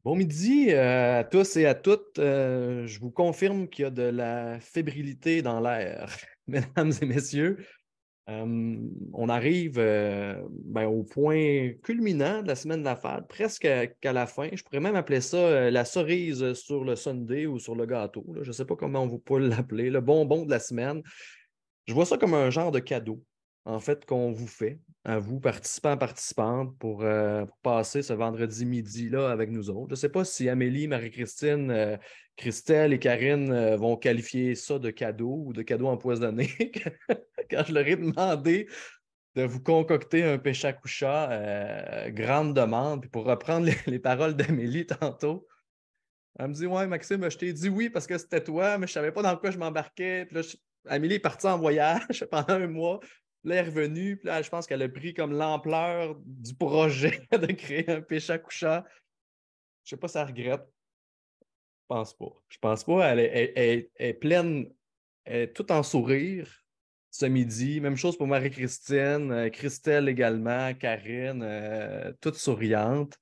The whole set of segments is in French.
Bon midi à tous et à toutes. Je vous confirme qu'il y a de la fébrilité dans l'air, mesdames et messieurs. On arrive au point culminant de la semaine de la fête, presque qu'à la fin. Je pourrais même appeler ça la cerise sur le sundae ou sur le gâteau, là. Je ne sais pas comment on vous peut l'appeler, le bonbon de la semaine. Je vois ça comme un genre de cadeau, en fait, qu'on vous fait, à vous, participants, participantes, pour passer ce vendredi midi-là avec nous autres. Je ne sais pas si Amélie, Marie-Christine, Christelle et Karine vont qualifier ça de cadeau ou de cadeau empoisonné. Quand je leur ai demandé de vous concocter un péchakucha, grande demande. Puis pour reprendre les paroles d'Amélie tantôt, elle me dit: Ouais, Maxime, je t'ai dit oui parce que c'était toi, mais je ne savais pas dans quoi je m'embarquais. Puis là, Amélie est partie en voyage pendant un mois. Là, elle est revenue. Puis là, je pense qu'elle a pris comme l'ampleur du projet de créer un péchakucha. Je ne sais pas si elle regrette. Je pense pas. Je pense pas. Elle est pleine, elle est tout en sourire ce midi. Même chose pour Marie-Christine, Christelle également, Karine, toute souriante.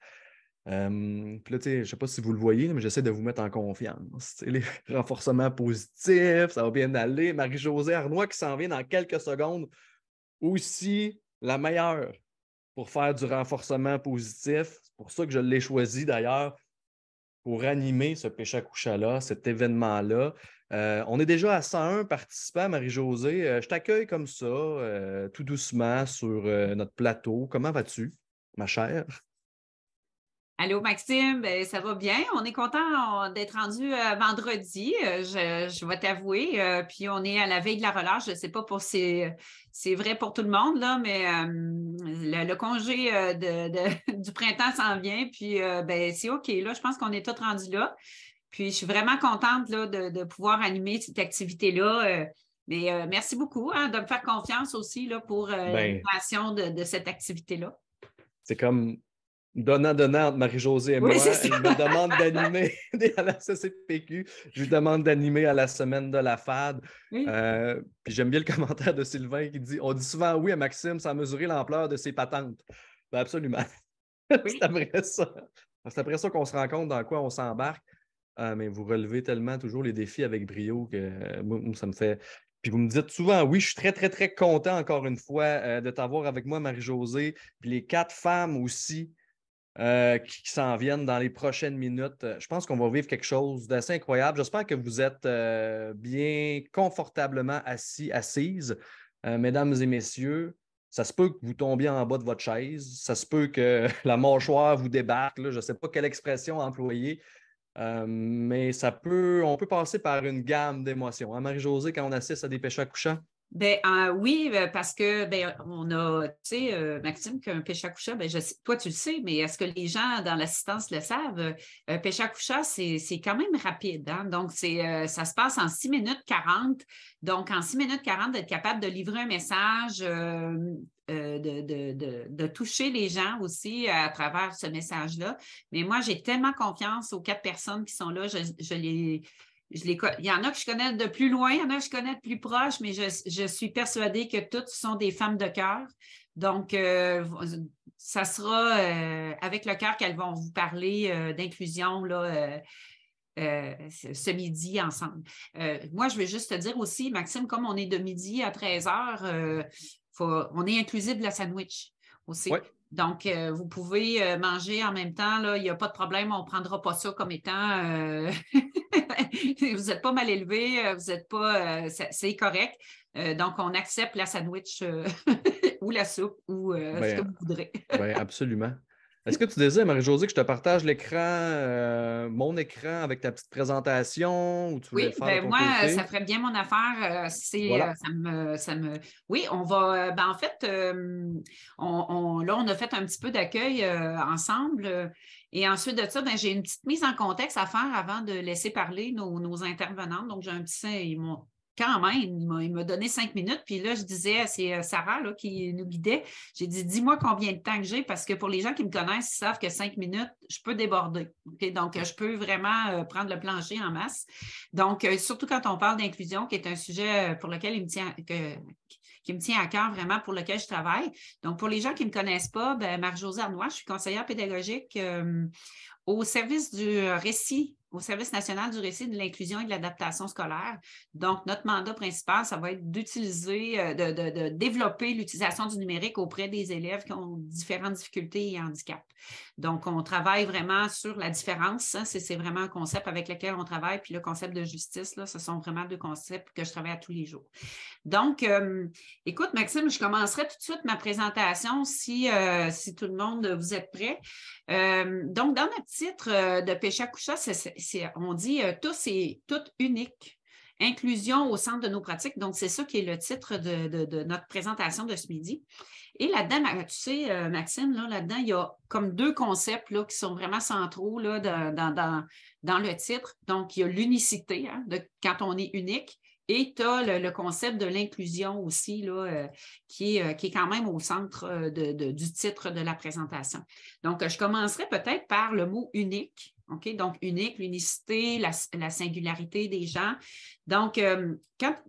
Puis là, tu sais, je ne sais pas si vous le voyez, mais j'essaie de vous mettre en confiance. Tu sais, les renforcements positifs, ça va bien aller. Marie-Josée Arnois qui s'en vient dans quelques secondes, aussi la meilleure pour faire du renforcement positif. C'est pour ça que je l'ai choisi d'ailleurs, pour animer ce péchakucha-là, cet événement-là. On est déjà à 101 participants, Marie-Josée. Je t'accueille comme ça, tout doucement, sur notre plateau. Comment vas-tu, ma chère? Allô Maxime, ben, ça va bien. On est content d'être rendu vendredi. Je vais t'avouer. Puis on est à la veille de la relâche. Je ne sais pas pour c'est vrai pour tout le monde, là, mais le congé du printemps s'en vient. Puis ben, c'est OK. Là, je pense qu'on est tous rendus là. Puis je suis vraiment contente là, de pouvoir animer cette activité-là. Mais merci beaucoup hein, de me faire confiance aussi là, pour Ben, l'animation de cette activité-là. c'est comme donnant entre Marie-Josée et Oui, c'est moi. ça. Elle me demande d'animer à la CCPQ. Je lui demande d'animer à la semaine de la FAD. Oui. Puis j'aime bien le commentaire de Sylvain qui dit: On dit souvent oui à Maxime sans mesurer l'ampleur de ses patentes. Ben absolument. C'est Oui. après ça. C'est après ça qu'on se rend compte dans quoi on s'embarque. Mais vous relevez tellement toujours les défis avec brio que moi, ça me fait. Puis vous me dites souvent oui, je suis très, très, très content encore une fois de t'avoir avec moi, Marie-Josée. Puis les quatre femmes aussi qui s'en viennent dans les prochaines minutes. Je pense qu'on va vivre quelque chose d'assez incroyable. J'espère que vous êtes bien confortablement assis, assises, mesdames et messieurs. Ça se peut que vous tombiez en bas de votre chaise. Ça se peut que la mâchoire vous débarque, là. Je ne sais pas quelle expression employer, mais on peut passer par une gamme d'émotions. Hein, Marie-Josée, quand on assiste à des péchés à couchants? Ben, oui, parce que ben, on a, tu sais, Maxime, qu'un pêche à coucha, ben, toi, tu le sais, mais est-ce que les gens dans l'assistance le savent? Pêche à coucha, c'est quand même rapide. Hein? Donc, ça se passe en 6 minutes 40. Donc, en 6 minutes 40, d'être capable de livrer un message, de toucher les gens aussi à travers ce message-là. Mais moi, j'ai tellement confiance aux 4 personnes qui sont là. Il y en a que je connais de plus loin, il y en a que je connais de plus proche, mais je suis persuadée que toutes sont des femmes de cœur. Donc, ça sera avec le cœur qu'elles vont vous parler d'inclusion là, ce midi ensemble. Moi, je veux juste te dire aussi, Maxime, comme on est de midi à 13 heures, on est inclusif de la sandwich Oui. aussi. Donc, vous pouvez manger en même temps, là, il n'y a pas de problème, on ne prendra pas ça comme étant vous n'êtes pas mal élevé, vous n'êtes pas c'est correct. Donc, on accepte la sandwich ou la soupe ou ce que Ben, vous voudrez. ben, absolument. Est-ce que tu désires, Marie-Josée, que je te partage l'écran, mon écran avec ta petite présentation ou tu voulais Oui, le faire de ben ton moi, ça côté? ferait bien mon affaire. Voilà. Oui, on va. Ben en fait, là, on a fait un petit peu d'accueil ensemble. Et ensuite de ça, ben, j'ai une petite mise en contexte à faire avant de laisser parler nos intervenantes. Donc, j'ai un petit. quand même, il m'a donné 5 minutes, puis là, je disais, c'est Sarah là, qui nous guidait, j'ai dit, dis-moi combien de temps que j'ai, parce que pour les gens qui me connaissent, ils savent que 5 minutes, je peux déborder. Okay? Donc, je peux vraiment prendre le plancher en masse. Donc, surtout quand on parle d'inclusion, qui est un sujet pour lequel il me tient, qui me tient à cœur vraiment, pour lequel je travaille. Donc, pour les gens qui ne me connaissent pas, Marie-Josée Arnois, je suis conseillère pédagogique au service du récit, au service national du récit de l'inclusion et de l'adaptation scolaire. Donc, notre mandat principal, ça va être d'utiliser, de développer l'utilisation du numérique auprès des élèves qui ont différentes difficultés et handicaps. Donc, on travaille vraiment sur la différence. Hein, c'est vraiment un concept avec lequel on travaille. Puis le concept de justice, là, ce sont vraiment 2 concepts que je travaille à tous les jours. Donc, écoute, Maxime, je commencerai tout de suite ma présentation si tout le monde, vous êtes prêts. Donc, dans notre titre de Pécha Coucha, on dit tous et toutes uniques. Inclusion au centre de nos pratiques. Donc, c'est ça qui est le titre de notre présentation de ce midi. Et là-dedans, tu sais, Maxime, là-dedans, il y a comme 2 concepts là, qui sont vraiment centraux là, dans le titre. Donc, il y a l'unicité, hein, quand on est unique. Et tu as le concept de l'inclusion aussi, là, qui est quand même au centre du titre de la présentation. Donc, je commencerai peut-être par le mot unique. OK? Donc, unique, l'unicité, la singularité des gens. Donc,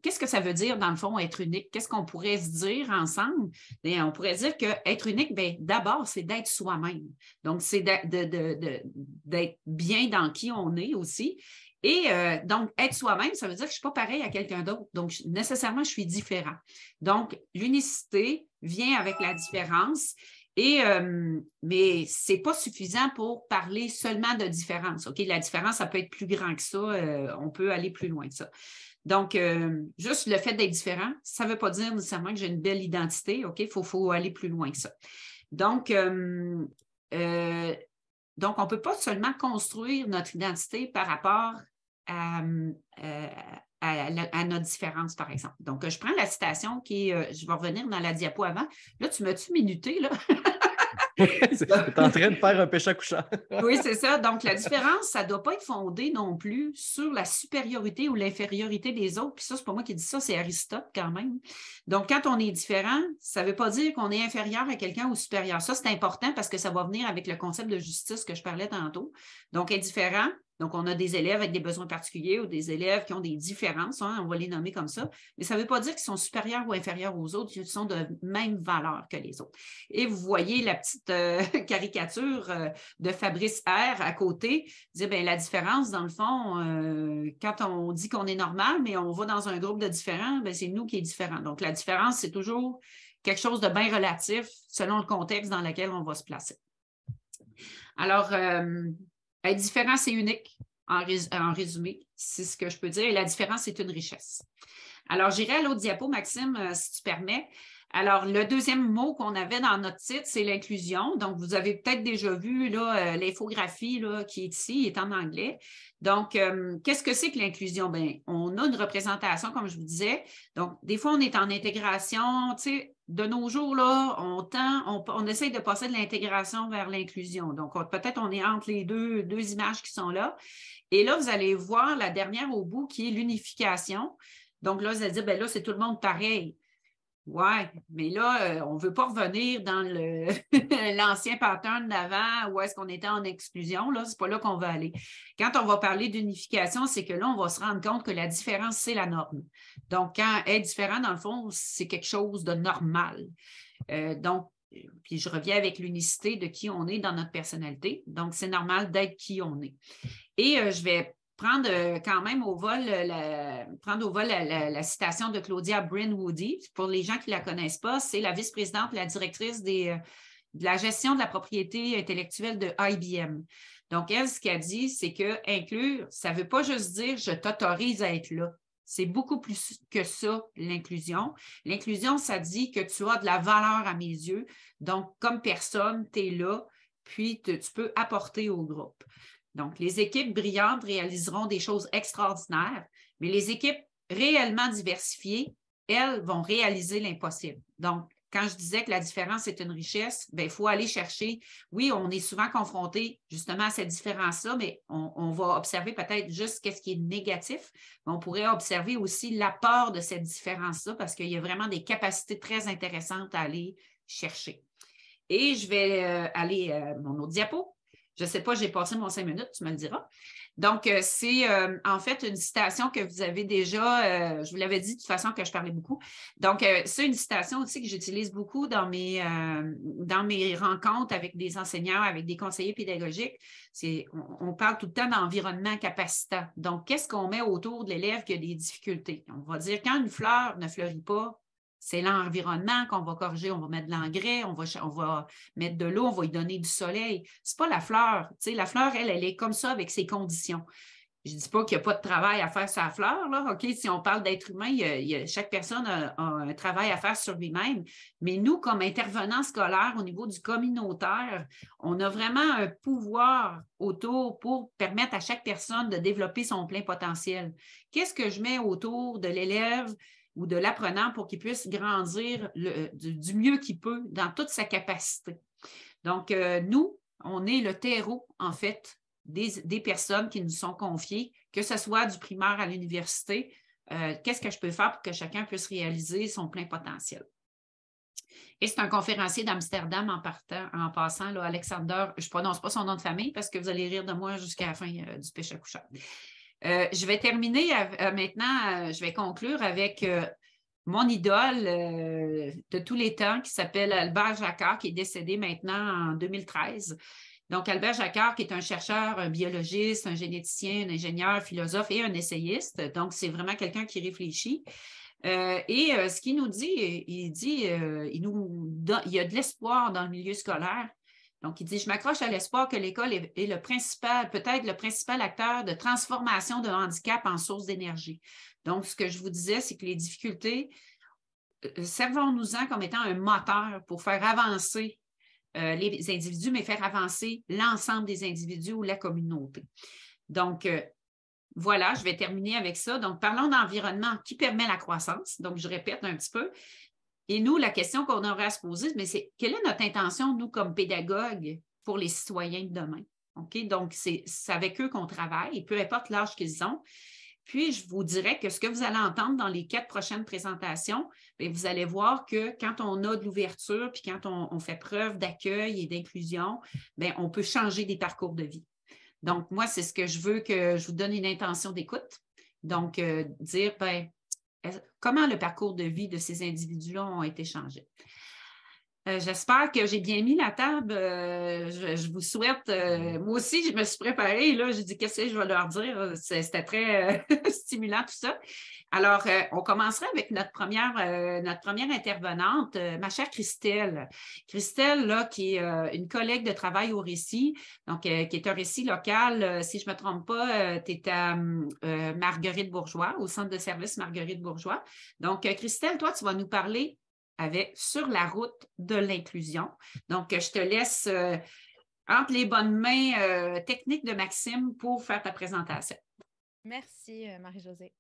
qu'est-ce que ça veut dire, dans le fond, être unique? Qu'est-ce qu'on pourrait se dire ensemble? Bien, on pourrait dire qu'être unique, d'abord, c'est d'être soi-même. Donc, c'est d'être bien dans qui on est aussi. Et donc, être soi-même, ça veut dire que je ne suis pas pareil à quelqu'un d'autre. Donc, nécessairement, je suis différent. Donc, l'unicité vient avec la différence. Mais ce n'est pas suffisant pour parler seulement de différence. OK? La différence, ça peut être plus grand que ça. On peut aller plus loin que ça. Donc, juste le fait d'être différent, ça ne veut pas dire nécessairement que j'ai une belle identité. OK? Il faut aller plus loin que ça. Donc, on ne peut pas seulement construire notre identité par rapport à notre différence, par exemple. Donc, je prends la citation qui est, je vais revenir dans la diapo avant. Là, tu m'as-tu minuté, là? Tu es en train de faire un pécha couchant. Oui, c'est ça. Donc, la différence, ça ne doit pas être fondé non plus sur la supériorité ou l'infériorité des autres. Puis ça, c'est pas moi qui dis ça, c'est Aristote quand même. Donc, quand on est différent, ça ne veut pas dire qu'on est inférieur à quelqu'un ou supérieur. Ça, c'est important parce que ça va venir avec le concept de justice que je parlais tantôt. Donc, être différent. Donc, on a des élèves avec des besoins particuliers ou des élèves qui ont des différences, hein, on va les nommer comme ça, mais ça ne veut pas dire qu'ils sont supérieurs ou inférieurs aux autres, ils sont de même valeur que les autres. Et vous voyez la petite caricature de Fabrice R à côté, dire bien, la différence, dans le fond, quand on dit qu'on est normal, mais on va dans un groupe de différents, bien, c'est nous qui est différent. Donc, la différence, c'est toujours quelque chose de bien relatif selon le contexte dans lequel on va se placer. Alors, être différent, c'est unique, en résumé, c'est ce que je peux dire. Et la différence, c'est une richesse. Alors, j'irai à l'autre diapo, Maxime, si tu permets. Alors, le deuxième mot qu'on avait dans notre titre, c'est l'inclusion. Donc, vous avez peut-être déjà vu l'infographie qui est ici, est en anglais. Donc, qu'est-ce que c'est que l'inclusion? Bien, on a une représentation, comme je vous disais. Donc, des fois, on est en intégration, tu sais, de nos jours, là, on essaye de passer de l'intégration vers l'inclusion. Donc, peut-être on est entre les deux images qui sont là. Et là, vous allez voir la dernière au bout qui est l'unification. Donc là, vous allez dire, bien là, c'est tout le monde pareil. Oui, mais là, on ne veut pas revenir dans l'ancien pattern d'avant où est-ce qu'on était en exclusion. Là, c'est pas là qu'on va aller. Quand on va parler d'unification, c'est que là, on va se rendre compte que la différence, c'est la norme. Donc, quand être différent, dans le fond, c'est quelque chose de normal. Donc, puis je reviens avec l'unicité de qui on est dans notre personnalité. Donc, c'est normal d'être qui on est. Et je vais prendre quand même au vol la citation de Claudia Brin-Woody. Pour les gens qui ne la connaissent pas, c'est la vice-présidente et la directrice de la gestion de la propriété intellectuelle de IBM. Donc, elle, ce qu'elle dit, c'est que inclure, ça ne veut pas juste dire « je t'autorise à être là ». C'est beaucoup plus que ça, l'inclusion. L'inclusion, ça dit que tu as de la valeur à mes yeux. Donc, comme personne, tu es là, puis tu peux apporter au groupe. Donc, les équipes brillantes réaliseront des choses extraordinaires, mais les équipes réellement diversifiées, elles, vont réaliser l'impossible. Donc, quand je disais que la différence est une richesse, il faut aller chercher. Oui, on est souvent confronté justement à cette différence-là, mais on va observer peut-être juste ce qui est négatif, mais on pourrait observer aussi l'apport de cette différence-là parce qu'il y a vraiment des capacités très intéressantes à aller chercher. Et je vais aller mon autre diapo. Je ne sais pas, j'ai passé mon 5 minutes, tu me le diras. Donc, c'est en fait une citation que vous avez déjà, je vous l'avais dit de toute façon que je parlais beaucoup. Donc, c'est une citation aussi que j'utilise beaucoup dans mes rencontres avec des enseignants, avec des conseillers pédagogiques. On parle tout le temps d'environnement capacitant. Donc, qu'est-ce qu'on met autour de l'élève qui a des difficultés? On va dire quand une fleur ne fleurit pas, c'est l'environnement qu'on va corriger. On va mettre de l'engrais, on va mettre de l'eau, on va lui donner du soleil. Ce n'est pas la fleur. Tu sais, la fleur, elle est comme ça avec ses conditions. Je ne dis pas qu'il n'y a pas de travail à faire sur la fleur. Là. OK, si on parle d'être humain, chaque personne a un travail à faire sur lui-même. Mais nous, comme intervenants scolaires au niveau du communautaire, on a vraiment un pouvoir autour pour permettre à chaque personne de développer son plein potentiel. Qu'est-ce que je mets autour de l'élève ou de l'apprenant pour qu'il puisse grandir du mieux qu'il peut dans toute sa capacité? Donc, nous, on est le terreau, en fait, des personnes qui nous sont confiées, que ce soit du primaire à l'université. Qu'est-ce que je peux faire pour que chacun puisse réaliser son plein potentiel? Et c'est un conférencier d'Amsterdam en passant, là, Alexander, je ne prononce pas son nom de famille parce que vous allez rire de moi jusqu'à la fin du pêche à couchard. Je vais terminer maintenant, je vais conclure avec mon idole de tous les temps qui s'appelle Albert Jacquard, qui est décédé maintenant en 2013. Donc, Albert Jacquard, qui est un chercheur, un biologiste, un généticien, un ingénieur, philosophe et un essayiste. Donc, c'est vraiment quelqu'un qui réfléchit. Ce qu'il nous dit, il y a de l'espoir dans le milieu scolaire. Donc, il dit, je m'accroche à l'espoir que l'école est peut-être le principal acteur de transformation de handicap en source d'énergie. Donc, ce que je vous disais, c'est que les difficultés, servons-nous-en comme étant un moteur pour faire avancer les individus, mais faire avancer l'ensemble des individus ou la communauté. Donc, voilà, je vais terminer avec ça. Donc, parlons d'environnement qui permet la croissance. Donc, je répète un petit peu. Et nous, la question qu'on aurait à se poser, c'est quelle est notre intention, nous, comme pédagogues, pour les citoyens de demain? OK? Donc, c'est avec eux qu'on travaille, peu importe l'âge qu'ils ont. Puis, je vous dirais que ce que vous allez entendre dans les 4 prochaines présentations, bien, vous allez voir que quand on a de l'ouverture, puis quand on fait preuve d'accueil et d'inclusion, bien, on peut changer des parcours de vie. Donc, moi, c'est ce que je veux que je vous donne une intention d'écoute. Donc, dire, bien, comment le parcours de vie de ces individus-là ont été changés. J'espère que j'ai bien mis la table. Je vous souhaite, moi aussi, je me suis préparée. Là, j'ai dit, qu'est-ce que je vais leur dire? C'était très stimulant tout ça. Alors, on commencerait avec notre première intervenante, ma chère Christelle. Christelle, là, qui est une collègue de travail au Récit, donc qui est un récit local. Si je ne me trompe pas, tu es à Marguerite-Bourgeois, au centre de service Marguerite-Bourgeois. Donc, Christelle, toi, tu vas nous parler sur la route de l'inclusion. Donc, je te laisse entre les bonnes mains techniques de Maxime pour faire ta présentation. Merci, Marie-Josée.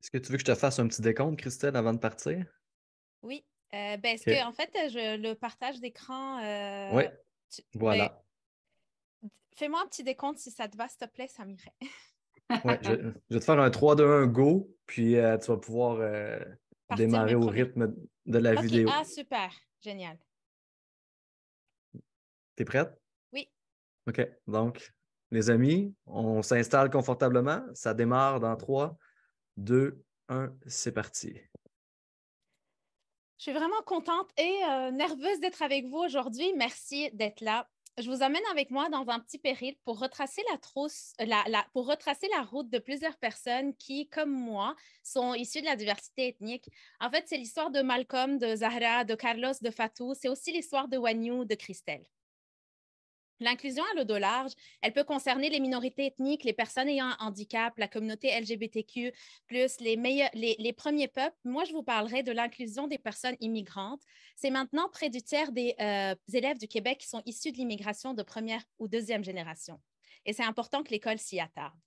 Est-ce que tu veux que je te fasse un petit décompte, Christelle, avant de partir? Oui. Est-ce que, en fait, le partage d'écran... Oui, voilà. Fais-moi un petit décompte si ça te va, s'il te plaît, ça m'irait. Oui, je vais te faire un 3-2-1 go, puis tu vas pouvoir démarrer au rythme de la vidéo. Ah, super. Génial. T'es prête? Oui. OK. Donc, les amis, on s'installe confortablement. Ça démarre dans 3, 2, 1, c'est parti. Je suis vraiment contente et nerveuse d'être avec vous aujourd'hui. Merci d'être là. Je vous emmène avec moi dans un petit périple pour retracer la route de plusieurs personnes qui, comme moi, sont issues de la diversité ethnique. En fait, c'est l'histoire de Malcolm, de Zahra, de Carlos, de Fatou. C'est aussi l'histoire de Wanyou, de Christelle. L'inclusion à l'eau de large, elle peut concerner les minorités ethniques, les personnes ayant un handicap, la communauté LGBTQ+, les premiers peuples. Moi, je vous parlerai de l'inclusion des personnes immigrantes. C'est maintenant près du tiers des élèves du Québec qui sont issus de l'immigration de première ou deuxième génération. Et c'est important que l'école s'y attarde.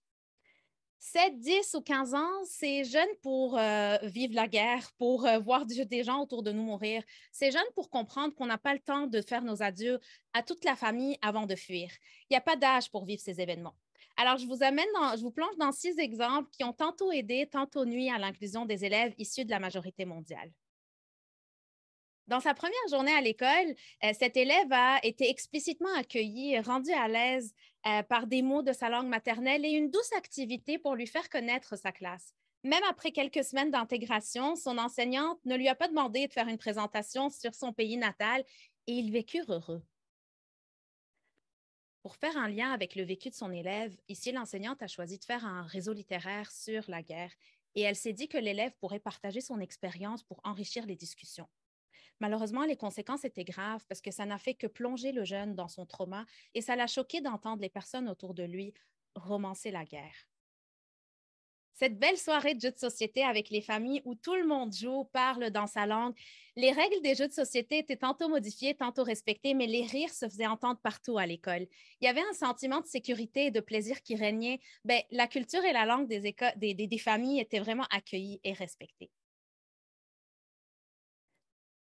7, 10 ou 15 ans, c'est jeune pour vivre la guerre, pour voir des gens autour de nous mourir. C'est jeune pour comprendre qu'on n'a pas le temps de faire nos adieux à toute la famille avant de fuir. Il n'y a pas d'âge pour vivre ces événements. Alors, je vous plonge dans 6 exemples qui ont tantôt aidé, tantôt nui à l'inclusion des élèves issus de la majorité mondiale. Dans sa première journée à l'école, cet élève a été explicitement accueilli, rendu à l'aise par des mots de sa langue maternelle et une douce activité pour lui faire connaître sa classe. Même après quelques semaines d'intégration, son enseignante ne lui a pas demandé de faire une présentation sur son pays natal et ils vécurent heureux. Pour faire un lien avec le vécu de son élève, ici, l'enseignante a choisi de faire un réseau littéraire sur la guerre et elle s'est dit que l'élève pourrait partager son expérience pour enrichir les discussions. Malheureusement, les conséquences étaient graves parce que ça n'a fait que plonger le jeune dans son trauma et ça l'a choqué d'entendre les personnes autour de lui romancer la guerre. Cette belle soirée de jeux de société avec les familles où tout le monde joue, parle dans sa langue, les règles des jeux de société étaient tantôt modifiées, tantôt respectées, mais les rires se faisaient entendre partout à l'école. Il y avait un sentiment de sécurité et de plaisir qui régnait. La culture et la langue des familles étaient vraiment accueillies et respectées.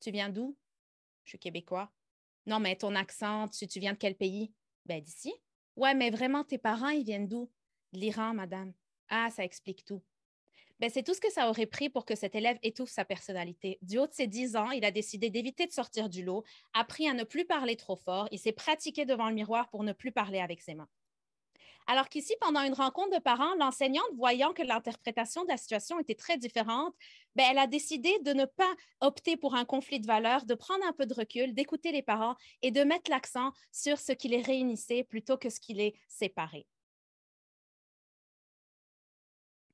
Tu viens d'où? Je suis québécois. Non, mais ton accent, tu viens de quel pays? D'ici. Ouais, mais vraiment, tes parents, ils viennent d'où? De l'Iran, madame. Ah, ça explique tout. C'est tout ce que ça aurait pris pour que cet élève étouffe sa personnalité. Du haut de ses 10 ans, il a décidé d'éviter de sortir du lot, appris à ne plus parler trop fort, il s'est pratiqué devant le miroir pour ne plus parler avec ses mains. Alors qu'ici, pendant une rencontre de parents, l'enseignante, voyant que l'interprétation de la situation était très différente, elle a décidé de ne pas opter pour un conflit de valeurs, de prendre un peu de recul, d'écouter les parents et de mettre l'accent sur ce qui les réunissait plutôt que ce qui les séparait.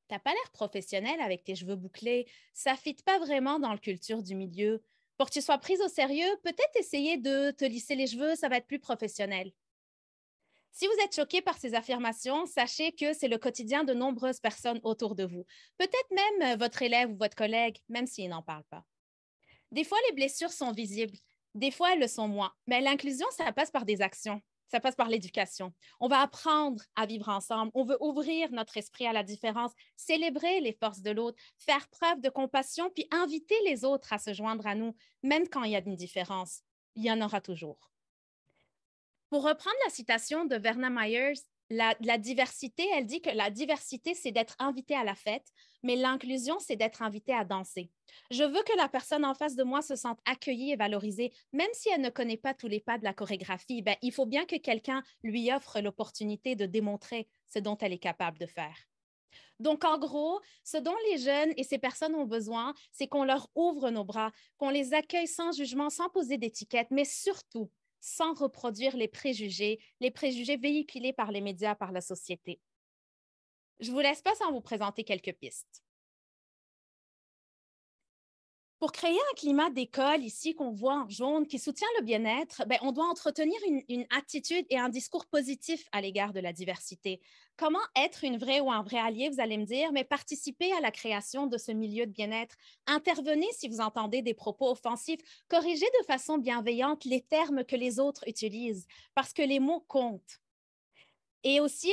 T'as pas l'air professionnel avec tes cheveux bouclés, ça ne fit pas vraiment dans la culture du milieu. Pour que tu sois prise au sérieux, peut-être essayer de te lisser les cheveux, ça va être plus professionnel. Si vous êtes choqué par ces affirmations, sachez que c'est le quotidien de nombreuses personnes autour de vous. Peut-être même votre élève ou votre collègue, même s'il n'en parle pas. Des fois, les blessures sont visibles. Des fois, elles le sont moins. Mais l'inclusion, ça passe par des actions. Ça passe par l'éducation. On va apprendre à vivre ensemble. On veut ouvrir notre esprit à la différence, célébrer les forces de l'autre, faire preuve de compassion, puis inviter les autres à se joindre à nous, même quand il y a une différence. Il y en aura toujours. Pour reprendre la citation de Verna Myers, la diversité, elle dit que la diversité, c'est d'être invité à la fête, mais l'inclusion, c'est d'être invité à danser. Je veux que la personne en face de moi se sente accueillie et valorisée, même si elle ne connaît pas tous les pas de la chorégraphie. Il faut bien que quelqu'un lui offre l'opportunité de démontrer ce dont elle est capable de faire. Donc, en gros, ce dont les jeunes et ces personnes ont besoin, c'est qu'on leur ouvre nos bras, qu'on les accueille sans jugement, sans poser d'étiquette, mais surtout, sans reproduire les préjugés véhiculés par les médias, par la société. Je ne vous laisse pas sans vous présenter quelques pistes. Pour créer un climat d'école ici qu'on voit en jaune qui soutient le bien-être, on doit entretenir une attitude et un discours positif à l'égard de la diversité. Comment être une vraie ou un vrai allié, vous allez me dire, mais participer à la création de ce milieu de bien-être. Intervenez si vous entendez des propos offensifs. Corrigez de façon bienveillante les termes que les autres utilisent, parce que les mots comptent. Et aussi,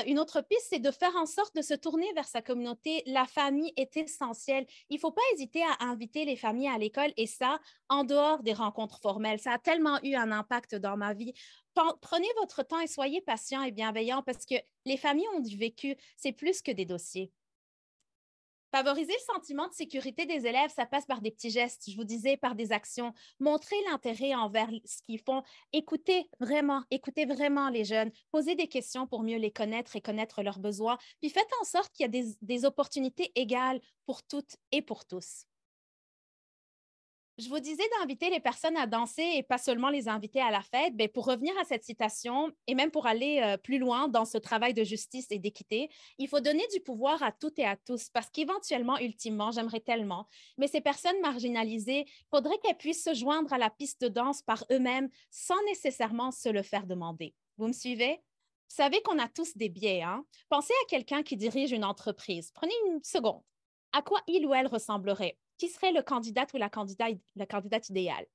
une autre piste, c'est de faire en sorte de se tourner vers sa communauté. La famille est essentielle. Il ne faut pas hésiter à inviter les familles à l'école et ça, en dehors des rencontres formelles. Ça a tellement eu un impact dans ma vie. Prenez votre temps et soyez patient et bienveillant parce que les familles ont du vécu. C'est plus que des dossiers. Favoriser le sentiment de sécurité des élèves, ça passe par des petits gestes, je vous disais, par des actions. Montrer l'intérêt envers ce qu'ils font. Écoutez vraiment les jeunes. Posez des questions pour mieux les connaître et connaître leurs besoins. Puis faites en sorte qu'il y a des opportunités égales pour toutes et pour tous. Je vous disais d'inviter les personnes à danser et pas seulement les inviter à la fête. Pour revenir à cette citation et même pour aller plus loin dans ce travail de justice et d'équité, il faut donner du pouvoir à toutes et à tous parce qu'éventuellement, ultimement, j'aimerais tellement, mais ces personnes marginalisées, il faudrait qu'elles puissent se joindre à la piste de danse par eux-mêmes sans nécessairement se le faire demander. Vous me suivez? Vous savez qu'on a tous des biais, hein? Pensez à quelqu'un qui dirige une entreprise. Prenez une seconde. À quoi il ou elle ressemblerait? Qui serait le candidat ou la candidate idéale?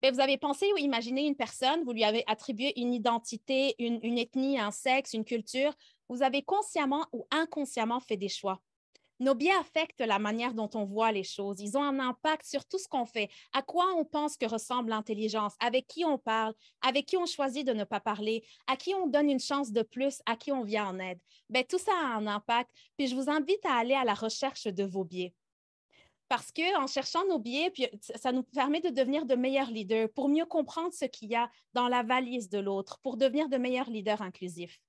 Vous avez pensé ou imaginé une personne, vous lui avez attribué une identité, une ethnie, un sexe, une culture. vous avez consciemment ou inconsciemment fait des choix. Nos biais affectent la manière dont on voit les choses. Ils ont un impact sur tout ce qu'on fait, à quoi on pense que ressemble l'intelligence, avec qui on parle, avec qui on choisit de ne pas parler, à qui on donne une chance de plus, à qui on vient en aide. Bien, tout ça a un impact, puis je vous invite à aller à la recherche de vos biais. Parce qu'en cherchant nos biais, puis ça nous permet de devenir de meilleurs leaders, pour mieux comprendre ce qu'il y a dans la valise de l'autre, pour devenir de meilleurs leaders inclusifs.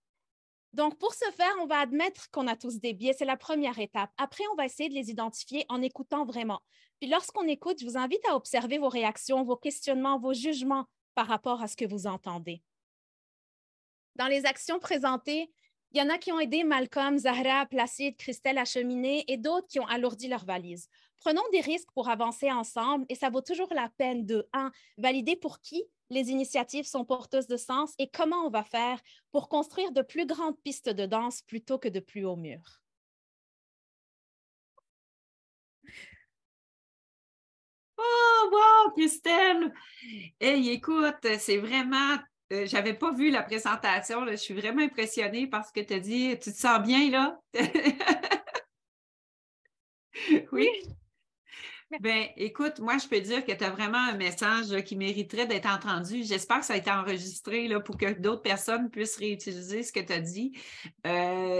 Donc, pour ce faire, on va admettre qu'on a tous des biais. C'est la première étape. Après, on va essayer de les identifier en écoutant vraiment. Puis lorsqu'on écoute, je vous invite à observer vos réactions, vos questionnements, vos jugements par rapport à ce que vous entendez. Dans les actions présentées, il y en a qui ont aidé Malcolm, Zahra, Placide, Christelle à cheminer et d'autres qui ont alourdi leur valise. Prenons des risques pour avancer ensemble et ça vaut toujours la peine de 1. Valider pour qui les initiatives sont porteuses de sens et comment on va faire pour construire de plus grandes pistes de danse plutôt que de plus hauts murs. Oh, wow, Christelle! Hey, écoute, c'est vraiment... j'avais pas vu la présentation, là. Je suis vraiment impressionnée par ce que tu as dit. Tu te sens bien, là? Oui. Ben, écoute, moi, je peux dire que tu as vraiment un message là, qui mériterait d'être entendu. J'espère que ça a été enregistré là, pour que d'autres personnes puissent réutiliser ce que tu as dit.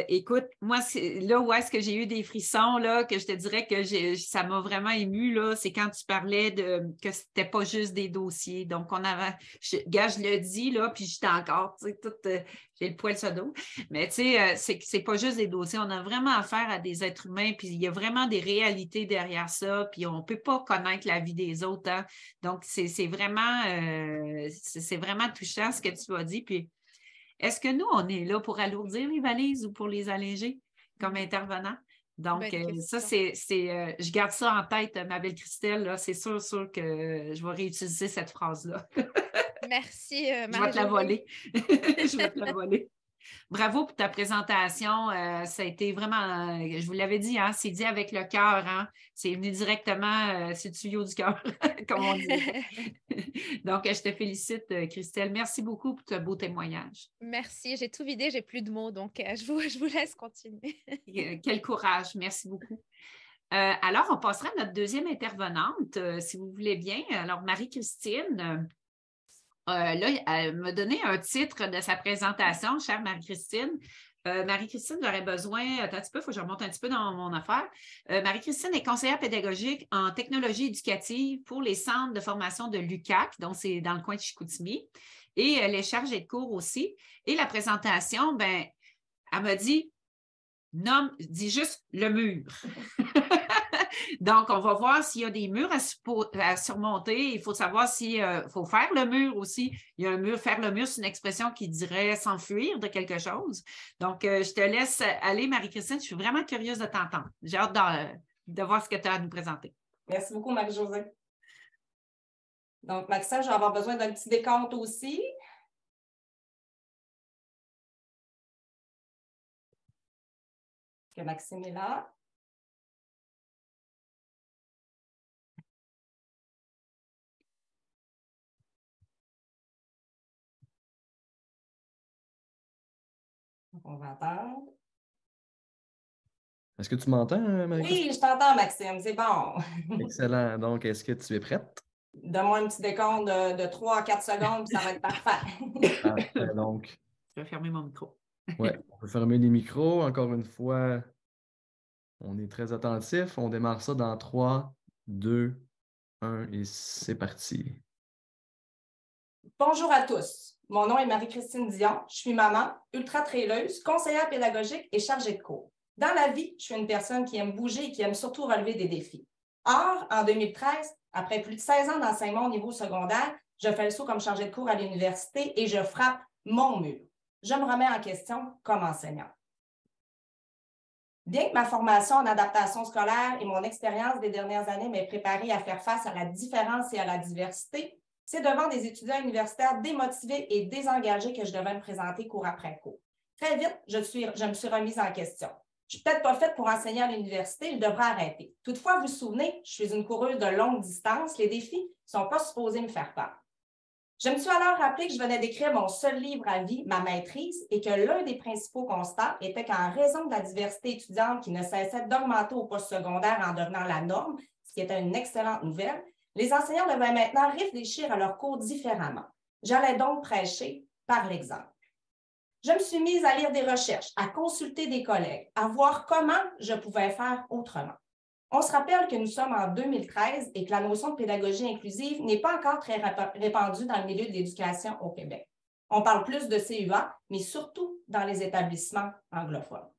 Écoute, moi, là où est-ce que j'ai eu des frissons, là, que je te dirais que ça m'a vraiment ému, là, c'est quand tu parlais que c'était pas juste des dossiers. Donc, on avait, je le dis, là, puis j'étais encore, tu sais, toute, j'ai le poil sur le dos. Mais tu sais, c'est pas juste des dossiers. On a vraiment affaire à des êtres humains, puis il y a vraiment des réalités derrière ça, puis on peut pas connaître la vie des autres. Hein. Donc, c'est vraiment touchant ce que tu as dit. Puis, est-ce que nous, on est là pour alourdir les valises ou pour les alléger comme intervenants? Donc, ça, je garde ça en tête, ma belle Christelle. C'est sûr que je vais réutiliser cette phrase-là. Merci, Je vais te la voler. Je vais te la voler. Bravo pour ta présentation. Ça a été vraiment, je vous l'avais dit, hein, c'est dit avec le cœur. Hein, c'est venu directement, c'est le tuyau du cœur, comme on dit. Donc, je te félicite, Christelle. Merci beaucoup pour ce beau témoignage. Merci. J'ai tout vidé, j'ai plus de mots, donc je vous laisse continuer. Quel courage. Merci beaucoup. Alors, on passera à notre deuxième intervenante, si vous voulez bien. Alors, Marie-Christine. Là, elle m'a donné un titre de sa présentation, chère Marie-Christine. Marie-Christine, j'aurais besoin, attends un petit peu, il faut que je remonte un petit peu dans mon affaire. Marie-Christine est conseillère pédagogique en technologie éducative pour les centres de formation de l'UQAC, donc c'est dans le coin de Chicoutimi, et elle est chargée de cours aussi. Et la présentation, ben, elle m'a dit, dis juste le mur. Donc, on va voir s'il y a des murs à surmonter. Il faut savoir s'il faut faire le mur aussi. Il y a un mur, faire le mur, c'est une expression qui dirait s'enfuir de quelque chose. Donc, je te laisse aller, Marie-Christine. Je suis vraiment curieuse de t'entendre. J'ai hâte de voir ce que tu as à nous présenter. Merci beaucoup, Marie-Josée. Donc, Maxime, je vais avoir besoin d'un petit décompte aussi. Que Maxime est là. Donc, on va attendre. Est-ce que tu m'entends, Marie-Christine? Oui, je t'entends, Maxime. C'est bon. Excellent. Donc, est-ce que tu es prête? Donne-moi un petit décompte de 3 à 4 secondes, puis ça va être parfait. Parfait, donc. Je vais fermer mon micro. Oui, on peut fermer les micros. Encore une fois, on est très attentif. On démarre ça dans 3, 2, 1 et c'est parti. Bonjour à tous. Mon nom est Marie-Christine Dion. Je suis maman, ultra-traileuse, conseillère pédagogique et chargée de cours. Dans la vie, je suis une personne qui aime bouger et qui aime surtout relever des défis. Or, en 2013, après plus de 16 ans d'enseignement au niveau secondaire, je fais le saut comme chargée de cours à l'université et je frappe mon mur. Je me remets en question comme enseignante. Bien que ma formation en adaptation scolaire et mon expérience des dernières années m'aient préparée à faire face à la différence et à la diversité, c'est devant des étudiants universitaires démotivés et désengagés que je devais me présenter cours après cours. Très vite, je me suis remise en question. Je ne suis peut-être pas faite pour enseigner à l'université, je devrais arrêter. Toutefois, vous vous souvenez, je suis une coureuse de longue distance, les défis ne sont pas supposés me faire peur. Je me suis alors rappelé que je venais d'écrire mon seul livre à vie, ma maîtrise, et que l'un des principaux constats était qu'en raison de la diversité étudiante qui ne cessait d'augmenter au postsecondaire en devenant la norme, ce qui était une excellente nouvelle, les enseignants devaient maintenant réfléchir à leurs cours différemment. J'allais donc prêcher par l'exemple. Je me suis mise à lire des recherches, à consulter des collègues, à voir comment je pouvais faire autrement. On se rappelle que nous sommes en 2013 et que la notion de pédagogie inclusive n'est pas encore très répandue dans le milieu de l'éducation au Québec. On parle plus de CUA, mais surtout dans les établissements anglophones.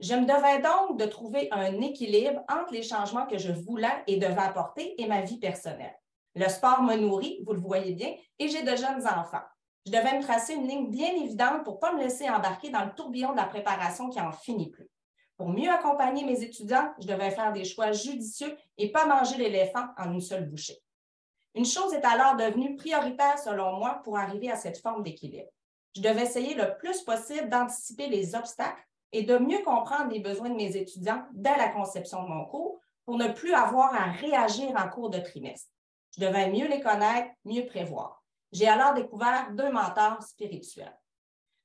Je me devais donc de trouver un équilibre entre les changements que je voulais et devais apporter et ma vie personnelle. Le sport me nourrit, vous le voyez bien, et j'ai de jeunes enfants. Je devais me tracer une ligne bien évidente pour ne pas me laisser embarquer dans le tourbillon de la préparation qui n'en finit plus. Pour mieux accompagner mes étudiants, je devais faire des choix judicieux et pas manger l'éléphant en une seule bouchée. Une chose est alors devenue prioritaire selon moi pour arriver à cette forme d'équilibre. Je devais essayer le plus possible d'anticiper les obstacles et de mieux comprendre les besoins de mes étudiants dès la conception de mon cours pour ne plus avoir à réagir en cours de trimestre. Je devais mieux les connaître, mieux prévoir. J'ai alors découvert 2 mentors spirituels.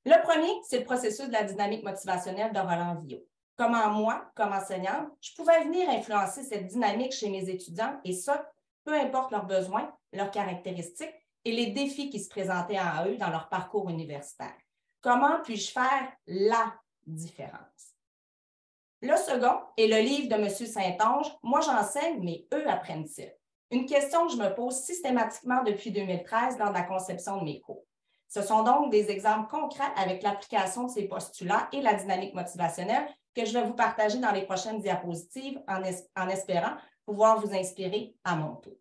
Le premier, c'est le processus de la dynamique motivationnelle de Roland Villot. Comment moi, comme enseignante, je pouvais venir influencer cette dynamique chez mes étudiants et ça, peu importe leurs besoins, leurs caractéristiques et les défis qui se présentaient à eux dans leur parcours universitaire. Comment puis-je faire la différence? Le second est le livre de M. Saint-Onge, « Moi j'enseigne, mais eux apprennent-ils » Une question que je me pose systématiquement depuis 2013 lors de la conception de mes cours. Ce sont donc des exemples concrets avec l'application de ces postulats et la dynamique motivationnelle que je vais vous partager dans les prochaines diapositives en espérant pouvoir vous inspirer à mon tour.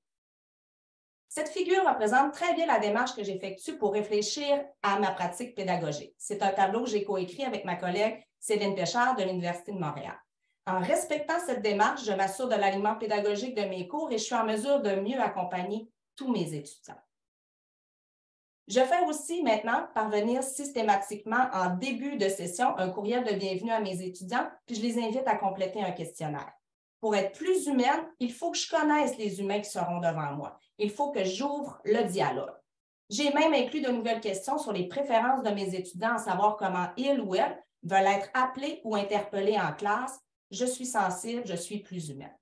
Cette figure représente très bien la démarche que j'effectue pour réfléchir à ma pratique pédagogique. C'est un tableau que j'ai coécrit avec ma collègue Céline Péchard de l'Université de Montréal. En respectant cette démarche, je m'assure de l'alignement pédagogique de mes cours et je suis en mesure de mieux accompagner tous mes étudiants. Je fais aussi maintenant parvenir systématiquement en début de session un courriel de bienvenue à mes étudiants, puis je les invite à compléter un questionnaire. Pour être plus humaine, il faut que je connaisse les humains qui seront devant moi. Il faut que j'ouvre le dialogue. J'ai même inclus de nouvelles questions sur les préférences de mes étudiants, à savoir comment ils ou elles veulent être appelés ou interpellés en classe. Je suis sensible, je suis plus humaine.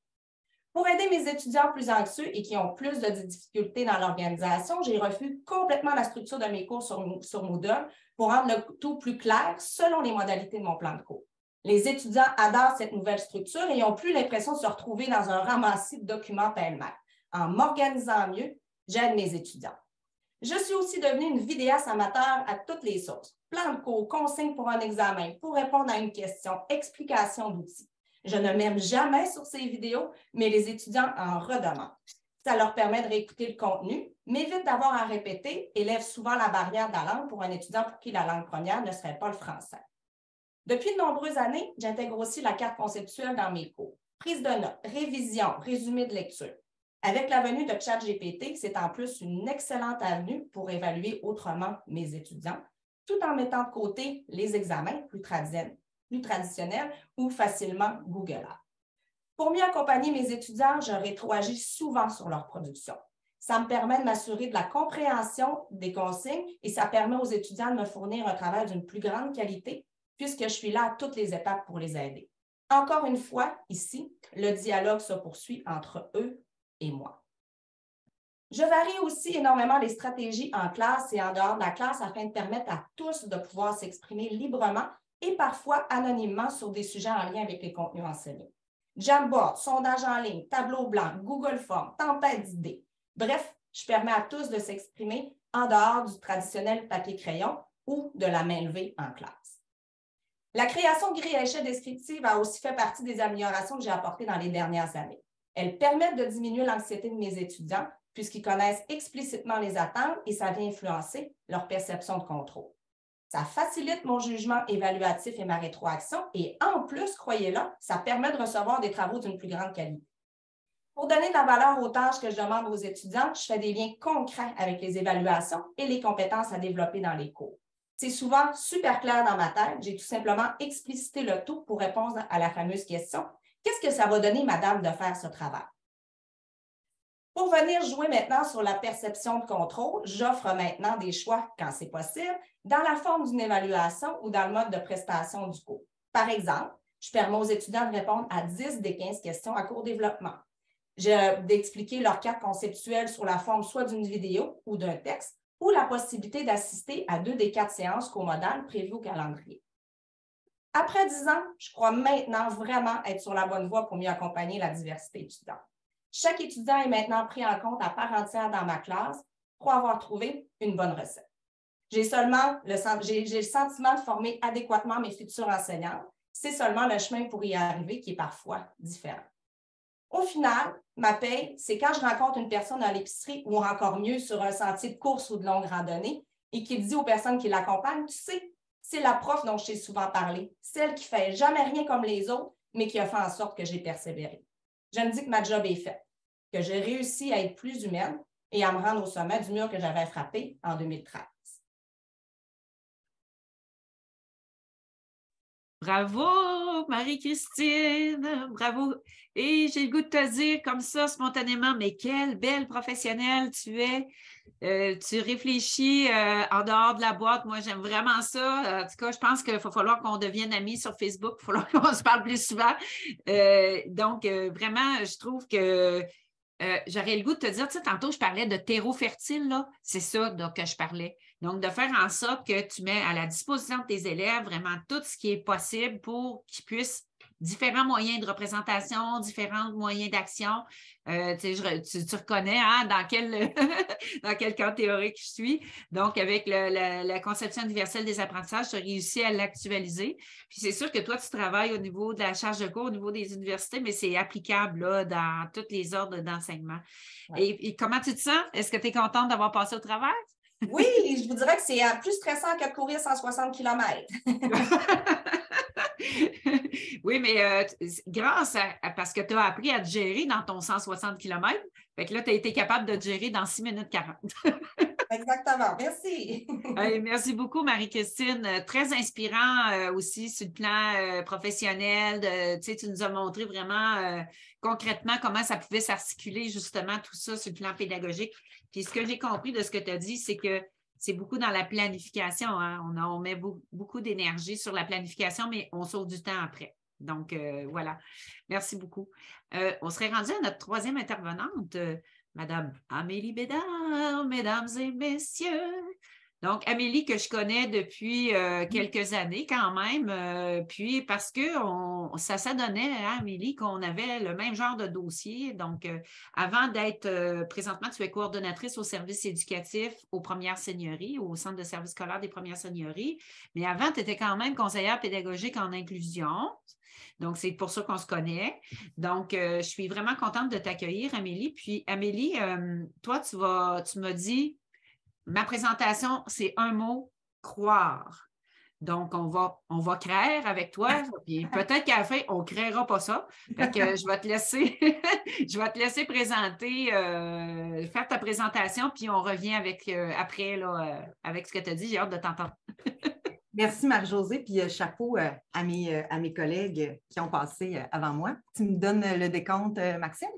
Pour aider mes étudiants plus anxieux et qui ont plus de difficultés dans l'organisation, j'ai revu complètement la structure de mes cours sur Moodle pour rendre le tout plus clair selon les modalités de mon plan de cours. Les étudiants adorent cette nouvelle structure et n'ont plus l'impression de se retrouver dans un ramassis de documents pêle-mêle. En m'organisant mieux, j'aide mes étudiants. Je suis aussi devenue une vidéaste amateur à toutes les sauces. Plan de cours, consignes pour un examen, pour répondre à une question, explication d'outils. Je ne m'aime jamais sur ces vidéos, mais les étudiants en redemandent. Ça leur permet de réécouter le contenu, m'évite d'avoir à répéter et lève souvent la barrière de la langue pour un étudiant pour qui la langue première ne serait pas le français. Depuis de nombreuses années, j'intègre aussi la carte conceptuelle dans mes cours. Prise de notes, révision, résumé de lecture. Avec la venue de ChatGPT, c'est en plus une excellente avenue pour évaluer autrement mes étudiants, tout en mettant de côté les examens plus traditionnels ou facilement Google. Pour mieux accompagner mes étudiants, je rétroagis souvent sur leur production. Ça me permet de m'assurer de la compréhension des consignes et ça permet aux étudiants de me fournir un travail d'une plus grande qualité puisque je suis là à toutes les étapes pour les aider. Encore une fois, ici, le dialogue se poursuit entre eux et moi. Je varie aussi énormément les stratégies en classe et en dehors de la classe afin de permettre à tous de pouvoir s'exprimer librement et parfois anonymement sur des sujets en lien avec les contenus enseignés. Jamboard, sondage en ligne, tableau blanc, Google Forms, tempête d'idées. Bref, je permets à tous de s'exprimer en dehors du traditionnel papier-crayon ou de la main levée en classe. La création de grilles à échelle descriptive a aussi fait partie des améliorations que j'ai apportées dans les dernières années. Elles permettent de diminuer l'anxiété de mes étudiants puisqu'ils connaissent explicitement les attentes et ça vient influencer leur perception de contrôle. Ça facilite mon jugement évaluatif et ma rétroaction et en plus, croyez-le, ça permet de recevoir des travaux d'une plus grande qualité. Pour donner de la valeur aux tâches que je demande aux étudiants, je fais des liens concrets avec les évaluations et les compétences à développer dans les cours. C'est souvent super clair dans ma tête. J'ai tout simplement explicité le tout pour répondre à la fameuse question « Qu'est-ce que ça va donner, madame, de faire ce travail? » Pour venir jouer maintenant sur la perception de contrôle, j'offre maintenant des choix, quand c'est possible, dans la forme d'une évaluation ou dans le mode de prestation du cours. Par exemple, je permets aux étudiants de répondre à 10 des 15 questions à court développement. D'expliquer leur cadre conceptuel sous la forme soit d'une vidéo ou d'un texte, ou la possibilité d'assister à 2 des 4 séances comodales prévues au calendrier. Après 10 ans, je crois maintenant vraiment être sur la bonne voie pour mieux accompagner la diversité étudiante. Chaque étudiant est maintenant pris en compte à part entière dans ma classe pour avoir trouvé une bonne recette. J'ai le sentiment de former adéquatement mes futurs enseignants. C'est seulement le chemin pour y arriver qui est parfois différent. Au final, ma paye, c'est quand je rencontre une personne à l'épicerie ou encore mieux sur un sentier de course ou de longue randonnée et qui dit aux personnes qui l'accompagnent, tu sais, c'est la prof dont je t'ai souvent parlé, celle qui ne fait jamais rien comme les autres, mais qui a fait en sorte que j'ai persévéré. Je me dis que ma job est faite, que j'ai réussi à être plus humaine et à me rendre au sommet du mur que j'avais frappé en 2013. Bravo, Marie-Christine, bravo. Et j'ai le goût de te dire comme ça spontanément, mais quelle belle professionnelle tu es. Tu réfléchis en dehors de la boîte. Moi, j'aime vraiment ça. En tout cas, je pense qu'il va falloir qu'on devienne amis sur Facebook. Il va falloir qu'on se parle plus souvent. Donc, vraiment, je trouve que j'aurais le goût de te dire, tu sais, tantôt, je parlais de terreau fertile, là. C'est ça que je parlais. Donc, de faire en sorte que tu mets à la disposition de tes élèves vraiment tout ce qui est possible pour qu'ils puissent différents moyens de représentation, différents moyens d'action. Tu reconnais dans quel camp théorique je suis. Donc, avec la conception universelle des apprentissages, tu as réussi à l'actualiser. Puis c'est sûr que toi, tu travailles au niveau de la charge de cours, au niveau des universités, mais c'est applicable là, dans tous les ordres d'enseignement. Ouais. Et comment tu te sens? Est-ce que tu es contente d'avoir passé au travers? Oui, je vous dirais que c'est plus stressant que de courir 160 km. Oui, mais grâce parce que tu as appris à te gérer dans ton 160 km, fait que là, tu as été capable de te gérer dans 6 minutes 40. Exactement. Merci. Merci beaucoup, Marie-Christine. Très inspirant aussi sur le plan professionnel. Tu nous as montré vraiment concrètement comment ça pouvait s'articuler justement tout ça sur le plan pédagogique. Puis ce que j'ai compris de ce que tu as dit, c'est que c'est beaucoup dans la planification. Hein? On met beaucoup d'énergie sur la planification, mais on sauve du temps après. Donc, voilà. Merci beaucoup. On serait rendu à notre troisième intervenante, Madame Amélie Bédard, mesdames et messieurs. Donc, Amélie, que je connais depuis quelques années quand même, puis parce que ça s'adonnait, hein, Amélie, qu'on avait le même genre de dossier. Donc, avant d'être, présentement, tu es coordonnatrice au service éducatif aux Premières Seigneuries, au Centre de service scolaire des Premières Seigneuries, mais avant, tu étais quand même conseillère pédagogique en inclusion. Donc, c'est pour ça qu'on se connaît. Donc, je suis vraiment contente de t'accueillir, Amélie. Puis, Amélie, toi, tu m'as dit, ma présentation, c'est un mot, croire. Donc, on va créer avec toi. Puis peut-être qu'à la fin, on ne créera pas ça. Fait que je vais te laisser présenter, faire ta présentation, puis on revient après là, avec ce que tu as dit. J'ai hâte de t'entendre. Merci Marie-Josée, puis chapeau à mes collègues qui ont passé avant moi. Tu me donnes le décompte, Maxime?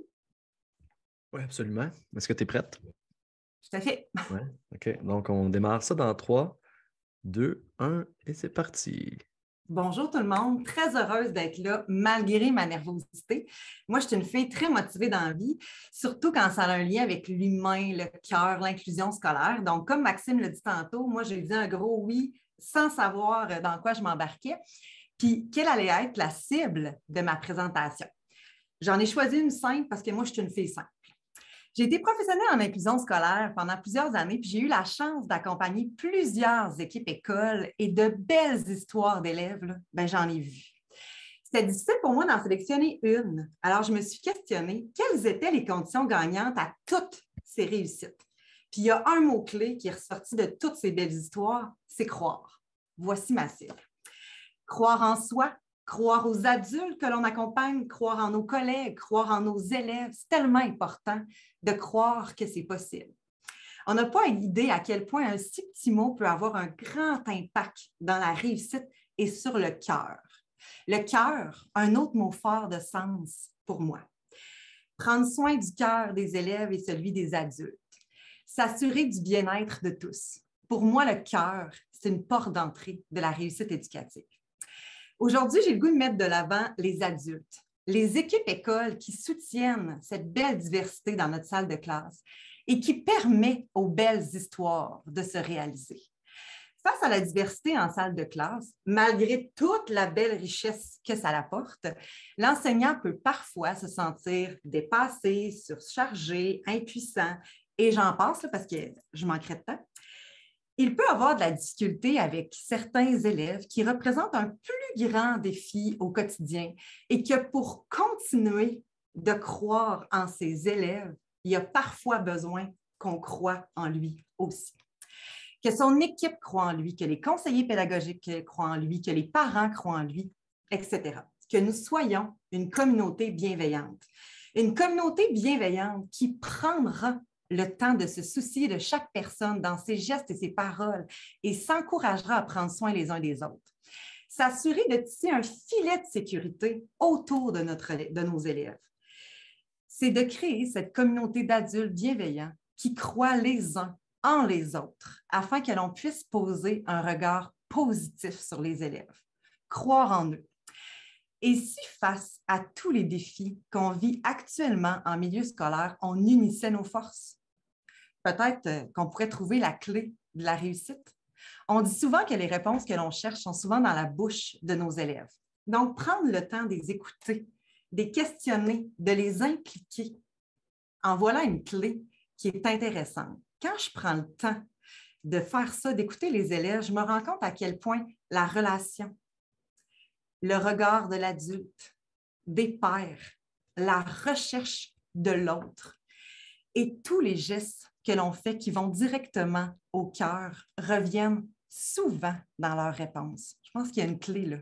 Oui, absolument. Est-ce que tu es prête? Tout à fait. Oui, OK. Donc, on démarre ça dans 3, 2, 1 et c'est parti. Bonjour tout le monde, très heureuse d'être là malgré ma nervosité. Moi, je suis une fille très motivée dans la vie, surtout quand ça a un lien avec l'humain, le cœur, l'inclusion scolaire. Donc, comme Maxime l'a dit tantôt, moi, j'ai dit un gros oui sans savoir dans quoi je m'embarquais. Puis, quelle allait être la cible de ma présentation? J'en ai choisi une simple parce que moi, je suis une fille simple. J'ai été professionnelle en inclusion scolaire pendant plusieurs années, puis j'ai eu la chance d'accompagner plusieurs équipes écoles et de belles histoires d'élèves. J'en ai vu. C'était difficile pour moi d'en sélectionner une. Alors, je me suis questionnée quelles étaient les conditions gagnantes à toutes ces réussites. Puis, il y a un mot-clé qui est ressorti de toutes ces belles histoires, c'est croire. Voici ma cible. Croire en soi, croire aux adultes que l'on accompagne, croire en nos collègues, croire en nos élèves. C'est tellement important de croire que c'est possible. On n'a pas idée à quel point un si petit mot peut avoir un grand impact dans la réussite et sur le cœur. Le cœur, un autre mot fort de sens pour moi. Prendre soin du cœur des élèves et celui des adultes. S'assurer du bien-être de tous. Pour moi, le cœur, c'est une porte d'entrée de la réussite éducative. Aujourd'hui, j'ai le goût de mettre de l'avant les adultes, les équipes écoles qui soutiennent cette belle diversité dans notre salle de classe et qui permet aux belles histoires de se réaliser. Face à la diversité en salle de classe, malgré toute la belle richesse que ça apporte, l'enseignant peut parfois se sentir dépassé, surchargé, impuissant, et j'en passe là, parce que je manquerai de temps. Il peut avoir de la difficulté avec certains élèves qui représentent un plus grand défi au quotidien et que pour continuer de croire en ses élèves, il y a parfois besoin qu'on croie en lui aussi. Que son équipe croit en lui, que les conseillers pédagogiques croient en lui, que les parents croient en lui, etc. Que nous soyons une communauté bienveillante. Une communauté bienveillante qui prendra le temps de se soucier de chaque personne dans ses gestes et ses paroles et s'encouragera à prendre soin les uns des autres. S'assurer de tisser un filet de sécurité autour de nos élèves. C'est de créer cette communauté d'adultes bienveillants qui croient les uns en les autres afin que l'on puisse poser un regard positif sur les élèves, croire en eux. Et si face à tous les défis qu'on vit actuellement en milieu scolaire, on unissait nos forces, peut-être qu'on pourrait trouver la clé de la réussite. On dit souvent que les réponses que l'on cherche sont souvent dans la bouche de nos élèves. Donc, prendre le temps de les écouter, de les questionner, de les impliquer, en voilà une clé qui est intéressante. Quand je prends le temps de faire ça, d'écouter les élèves, je me rends compte à quel point la relation, le regard de l'adulte, des pairs, la recherche de l'autre et tous les gestes que l'on fait qui vont directement au cœur reviennent souvent dans leurs réponses. Je pense qu'il y a une clé là.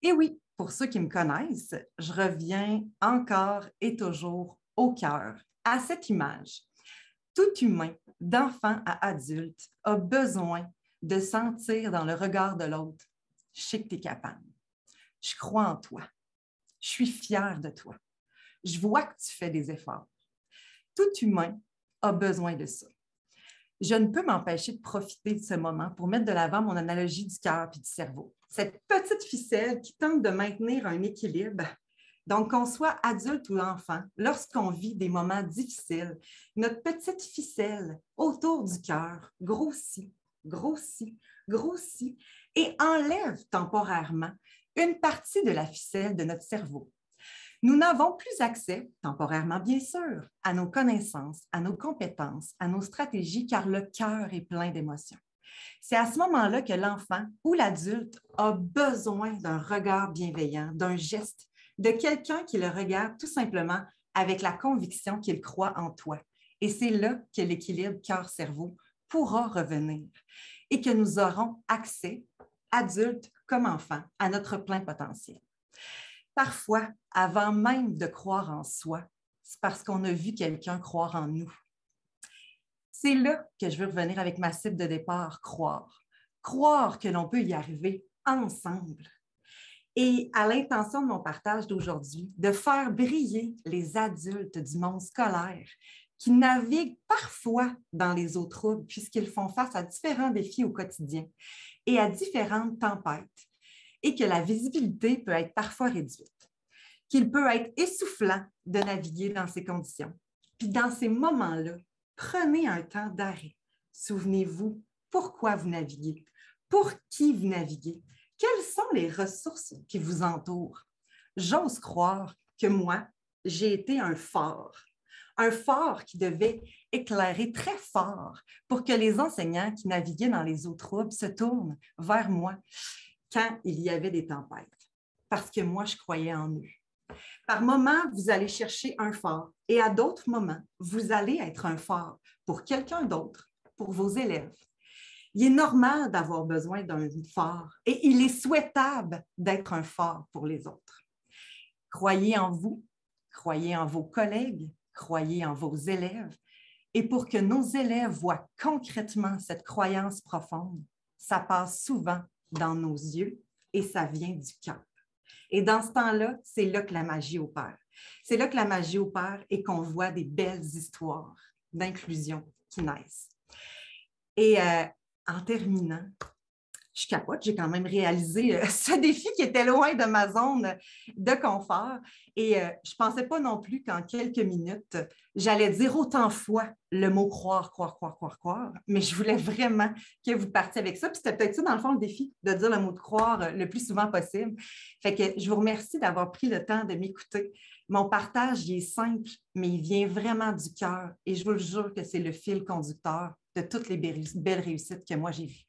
Et oui, pour ceux qui me connaissent, je reviens encore et toujours au cœur, à cette image. Tout humain, d'enfant à adulte, a besoin de sentir dans le regard de l'autre « Je sais que tu es capable. Je crois en toi. Je suis fière de toi. Je vois que tu fais des efforts. » Tout humain a besoin de ça. Je ne peux m'empêcher de profiter de ce moment pour mettre de l'avant mon analogie du cœur et du cerveau. Cette petite ficelle qui tente de maintenir un équilibre. Donc, qu'on soit adulte ou enfant, lorsqu'on vit des moments difficiles, notre petite ficelle autour du cœur grossit, grossit, grossit et enlève temporairement une partie de la ficelle de notre cerveau. Nous n'avons plus accès, temporairement bien sûr, à nos connaissances, à nos compétences, à nos stratégies, car le cœur est plein d'émotions. C'est à ce moment-là que l'enfant ou l'adulte a besoin d'un regard bienveillant, d'un geste, de quelqu'un qui le regarde tout simplement avec la conviction qu'il croit en toi. Et c'est là que l'équilibre cœur-cerveau pourra revenir et que nous aurons accès, adultes comme enfants, à notre plein potentiel. Parfois, avant même de croire en soi, c'est parce qu'on a vu quelqu'un croire en nous. C'est là que je veux revenir avec ma cible de départ, croire. Croire que l'on peut y arriver ensemble. Et à l'intention de mon partage d'aujourd'hui, de faire briller les adultes du monde scolaire qui naviguent parfois dans les eaux troubles puisqu'ils font face à différents défis au quotidien et à différentes tempêtes, et que la visibilité peut être parfois réduite, qu'il peut être essoufflant de naviguer dans ces conditions. Puis dans ces moments-là, prenez un temps d'arrêt. Souvenez-vous pourquoi vous naviguez, pour qui vous naviguez, quelles sont les ressources qui vous entourent. J'ose croire que moi, j'ai été un phare qui devait éclairer très fort pour que les enseignants qui naviguaient dans les eaux troubles se tournent vers moi quand il y avait des tempêtes, parce que moi, je croyais en eux. Par moments, vous allez chercher un phare et à d'autres moments, vous allez être un phare pour quelqu'un d'autre, pour vos élèves. Il est normal d'avoir besoin d'un phare et il est souhaitable d'être un phare pour les autres. Croyez en vous, croyez en vos collègues, croyez en vos élèves. Et pour que nos élèves voient concrètement cette croyance profonde, ça passe souvent dans nos yeux et ça vient du cœur. Et dans ce temps-là, c'est là que la magie opère. C'est là que la magie opère et qu'on voit des belles histoires d'inclusion qui naissent. Et en terminant, je capote, j'ai quand même réalisé ce défi qui était loin de ma zone de confort. Et je ne pensais pas non plus qu'en quelques minutes, j'allais dire autant fois le mot croire, croire, croire, croire, croire. Mais je voulais vraiment que vous partiez avec ça. Puis c'était peut-être ça, dans le fond, le défi, de dire le mot de croire le plus souvent possible. Fait que je vous remercie d'avoir pris le temps de m'écouter. Mon partage, il est simple, mais il vient vraiment du cœur. Et je vous le jure que c'est le fil conducteur de toutes les belles réussites que moi j'ai vues.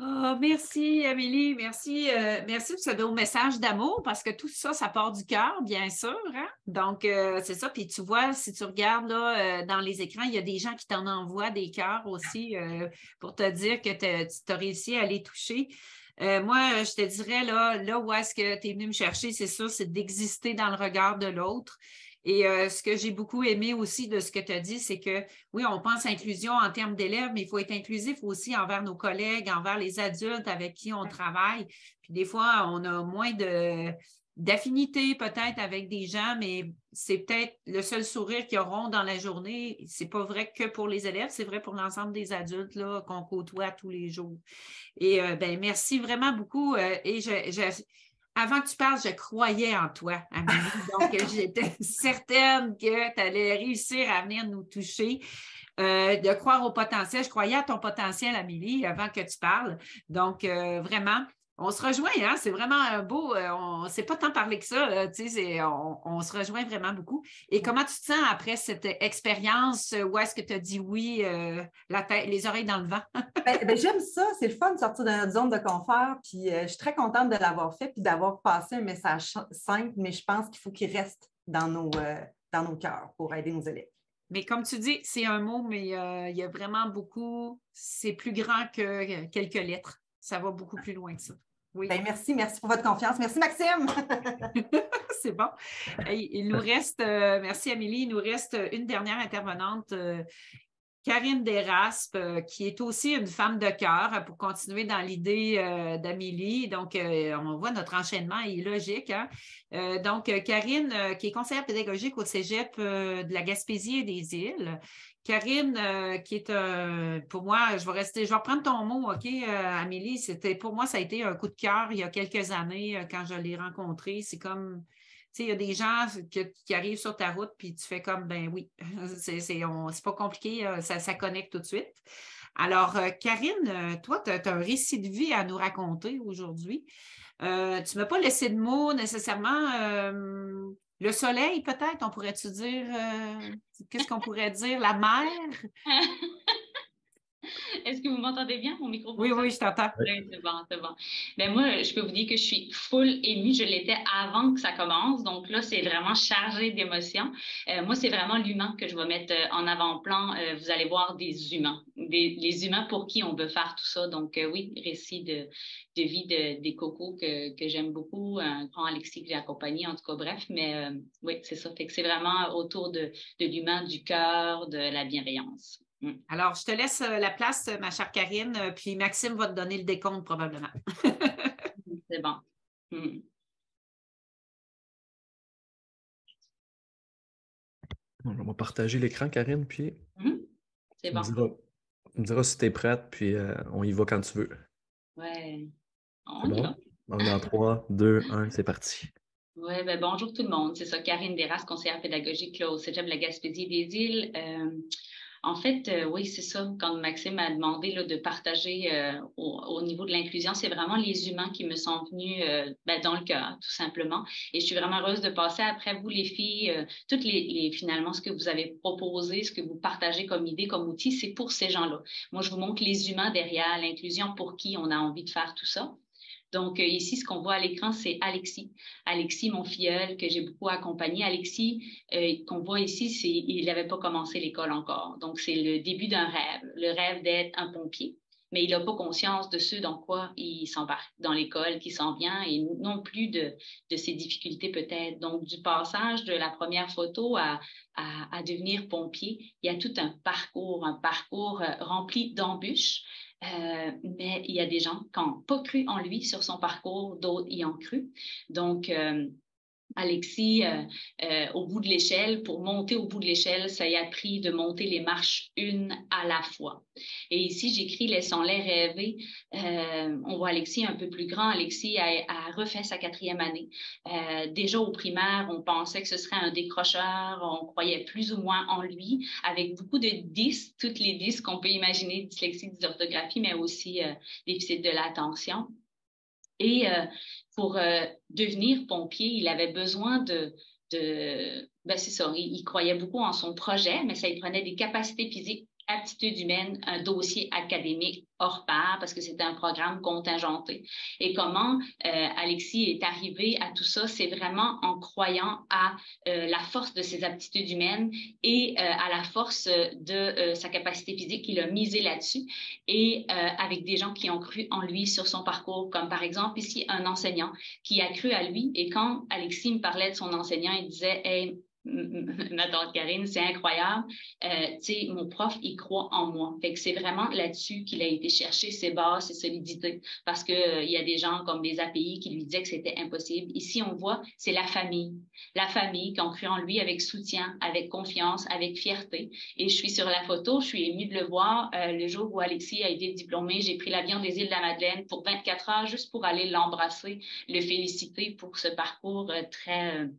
Oh, merci, Amélie. Merci, merci pour ce beau message d'amour parce que tout ça, ça part du cœur, bien sûr. Hein? Donc, c'est ça. Puis tu vois, si tu regardes là, dans les écrans, il y a des gens qui t'en envoient des cœurs aussi pour te dire que tu as réussi à les toucher. Moi, je te dirais, là où est-ce que tu es venu me chercher, c'est ça, c'est d'exister dans le regard de l'autre. Et ce que j'ai beaucoup aimé aussi de ce que tu as dit, c'est que oui, on pense inclusion en termes d'élèves, mais il faut être inclusif aussi envers nos collègues, envers les adultes avec qui on travaille. Puis des fois, on a moins d'affinité peut-être avec des gens, mais c'est peut-être le seul sourire qu'ils auront dans la journée. C'est pas vrai que pour les élèves, c'est vrai pour l'ensemble des adultes là, qu'on côtoie tous les jours. Et merci vraiment beaucoup. Et avant que tu parles, je croyais en toi, Amélie. Donc, j'étais certaine que tu allais réussir à venir nous toucher, de croire au potentiel. Je croyais à ton potentiel, Amélie, avant que tu parles. Donc, vraiment, on se rejoint, hein? C'est vraiment un beau. On ne s'est pas tant parlé que ça. On se rejoint vraiment beaucoup. Et comment tu te sens après cette expérience où est-ce que tu as dit oui, la tête, les oreilles dans le vent? J'aime ça. C'est le fun de sortir de notre zone de confort. Puis je suis très contente de l'avoir fait puis d'avoir passé un message simple, mais je pense qu'il faut qu'il reste dans nos cœurs pour aider nos élèves. Mais comme tu dis, c'est un mot, mais il y a vraiment beaucoup. C'est plus grand que quelques lettres. Ça va beaucoup plus loin que ça. Oui. Merci pour votre confiance. Merci, Maxime. C'est bon. Il nous reste, merci Amélie, il nous reste une dernière intervenante, Karine Desraspes, qui est aussi une femme de cœur pour continuer dans l'idée d'Amélie. Donc, on voit notre enchaînement est logique. Hein? Donc, Karine, qui est conseillère pédagogique au Cégep de la Gaspésie et des Îles. Karine, qui est pour moi, je vais reprendre ton mot, OK, Amélie. Pour moi, ça a été un coup de cœur il y a quelques années quand je l'ai rencontrée. C'est comme. Tu sais, il y a des gens qui arrivent sur ta route, puis tu fais comme, ben oui, c'est pas compliqué, ça connecte tout de suite. Alors, Karine, toi, tu as un récit de vie à nous raconter aujourd'hui. Tu ne m'as pas laissé de mots nécessairement. Le soleil, peut-être, on pourrait-tu dire, qu'est-ce qu'on pourrait dire? La mer? Est-ce que vous m'entendez bien, mon micro? Oui, je t'entends. Oui, c'est bon, c'est bon. Ben moi, je peux vous dire que je suis full émue. Je l'étais avant que ça commence. Donc là, c'est vraiment chargé d'émotions. Moi, c'est vraiment l'humain que je vais mettre en avant-plan. Vous allez voir des humains. Les humains pour qui on veut faire tout ça. Donc oui, récit de vie des cocos que j'aime beaucoup. Un grand Alexis que j'ai accompagné, en tout cas, bref. Mais oui, c'est ça. Fait que c'est vraiment autour de l'humain, du cœur, de la bienveillance. Alors, je te laisse la place, ma chère Karine, puis Maxime va te donner le décompte probablement. C'est bon. On va partager l'écran, Karine, puis c'est bon. Tu me diras si tu es prête, puis on y va quand tu veux. Ouais. On y va. On est en 3, 2, 1, c'est parti. Oui, bonjour tout le monde. C'est ça, Karine Desraspes, conseillère pédagogique là, au Cégep de la Gaspésie des Îles. En fait, oui, c'est ça. Quand Maxime m'a demandé là, de partager au niveau de l'inclusion, c'est vraiment les humains qui me sont venus dans le cœur, tout simplement. Et je suis vraiment heureuse de passer après vous, les filles. Toutes finalement, ce que vous avez proposé, ce que vous partagez comme idée, comme outil, c'est pour ces gens-là. Moi, je vous montre les humains derrière l'inclusion pour qui on a envie de faire tout ça. Donc, ici, ce qu'on voit à l'écran, c'est Alexis. Alexis, mon filleul, que j'ai beaucoup accompagné. Alexis, qu'on voit ici, il n'avait pas commencé l'école encore. Donc, c'est le début d'un rêve, le rêve d'être un pompier. Mais il n'a pas conscience de ce dans quoi il s'embarque dans l'école, qui s'en vient, et non plus de ses difficultés peut-être. Donc, du passage de la première photo à devenir pompier, il y a tout un parcours rempli d'embûches. Mais il y a des gens qui n'ont pas cru en lui sur son parcours, d'autres y ont cru. Donc, Alexis, au bout de l'échelle, pour monter au bout de l'échelle, ça y a pris de monter les marches une à la fois. Et ici, j'écris « Laissons-les rêver ». On voit Alexis un peu plus grand. Alexis a refait sa 4e année. Déjà au primaire, on pensait que ce serait un décrocheur. On croyait plus ou moins en lui, avec beaucoup de 10, toutes les 10 qu'on peut imaginer, dyslexie, dysorthographie, mais aussi déficit de l'attention. Et pour devenir pompier, il avait besoin ben c'est ça, il croyait beaucoup en son projet, mais ça lui prenait des capacités physiques, aptitudes humaines, un dossier académique hors pair parce que c'était un programme contingenté. Et comment Alexis est arrivé à tout ça, c'est vraiment en croyant à la force de ses aptitudes humaines et à la force de sa capacité physique, qu'il a misé là-dessus et avec des gens qui ont cru en lui sur son parcours, comme par exemple ici un enseignant qui a cru à lui. Et quand Alexis me parlait de son enseignant, il disait « Hey, ma tante Karine, c'est incroyable. Tu sais, mon prof, il croit en moi. » Fait que c'est vraiment là-dessus qu'il a été chercher ses bases, ses solidités, parce que il y a des gens comme des API qui lui disaient que c'était impossible. Ici, on voit, c'est la famille qui ont cru en lui avec soutien, avec confiance, avec fierté. Et je suis sur la photo, je suis émue de le voir. Le jour où Alexis a été diplômé, j'ai pris l'avion des Îles-de-la-Madeleine pour 24 heures juste pour aller l'embrasser, le féliciter pour ce parcours très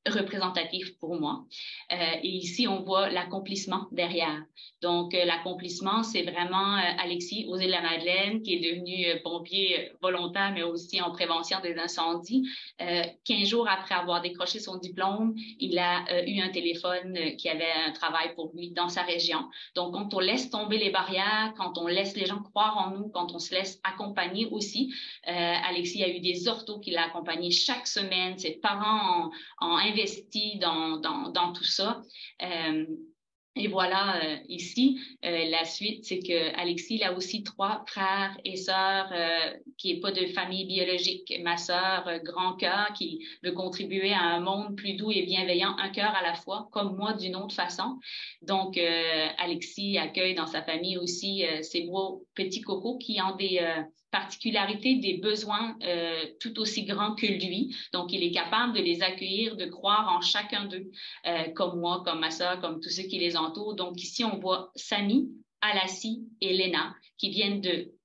représentatif pour moi. Et ici, on voit l'accomplissement derrière. Donc, l'accomplissement, c'est vraiment Alexis aux Îles-de-la-Madeleine, qui est devenu pompier volontaire, mais aussi en prévention des incendies. 15 jours après avoir décroché son diplôme, il a eu un téléphone qui avait un travail pour lui dans sa région. Donc, quand on laisse tomber les barrières, quand on laisse les gens croire en nous, quand on se laisse accompagner aussi, Alexis a eu des orthos qui l'ont accompagné chaque semaine. Ses parents ont investi dans tout ça. Et voilà, ici, la suite, c'est que Alexis, il a aussi 3 frères et sœurs qui n'est pas de famille biologique. Ma sœur, grand cœur, qui veut contribuer à un monde plus doux et bienveillant, un cœur à la fois, comme moi, d'une autre façon. Donc, Alexis accueille dans sa famille aussi ces beaux petits cocos qui ont des particularités, des besoins tout aussi grands que lui. Donc, il est capable de les accueillir, de croire en chacun d'eux, comme moi, comme ma sœur, comme tous ceux qui les entourent. Donc, ici, on voit Samy, Alassie et Léna qui viennent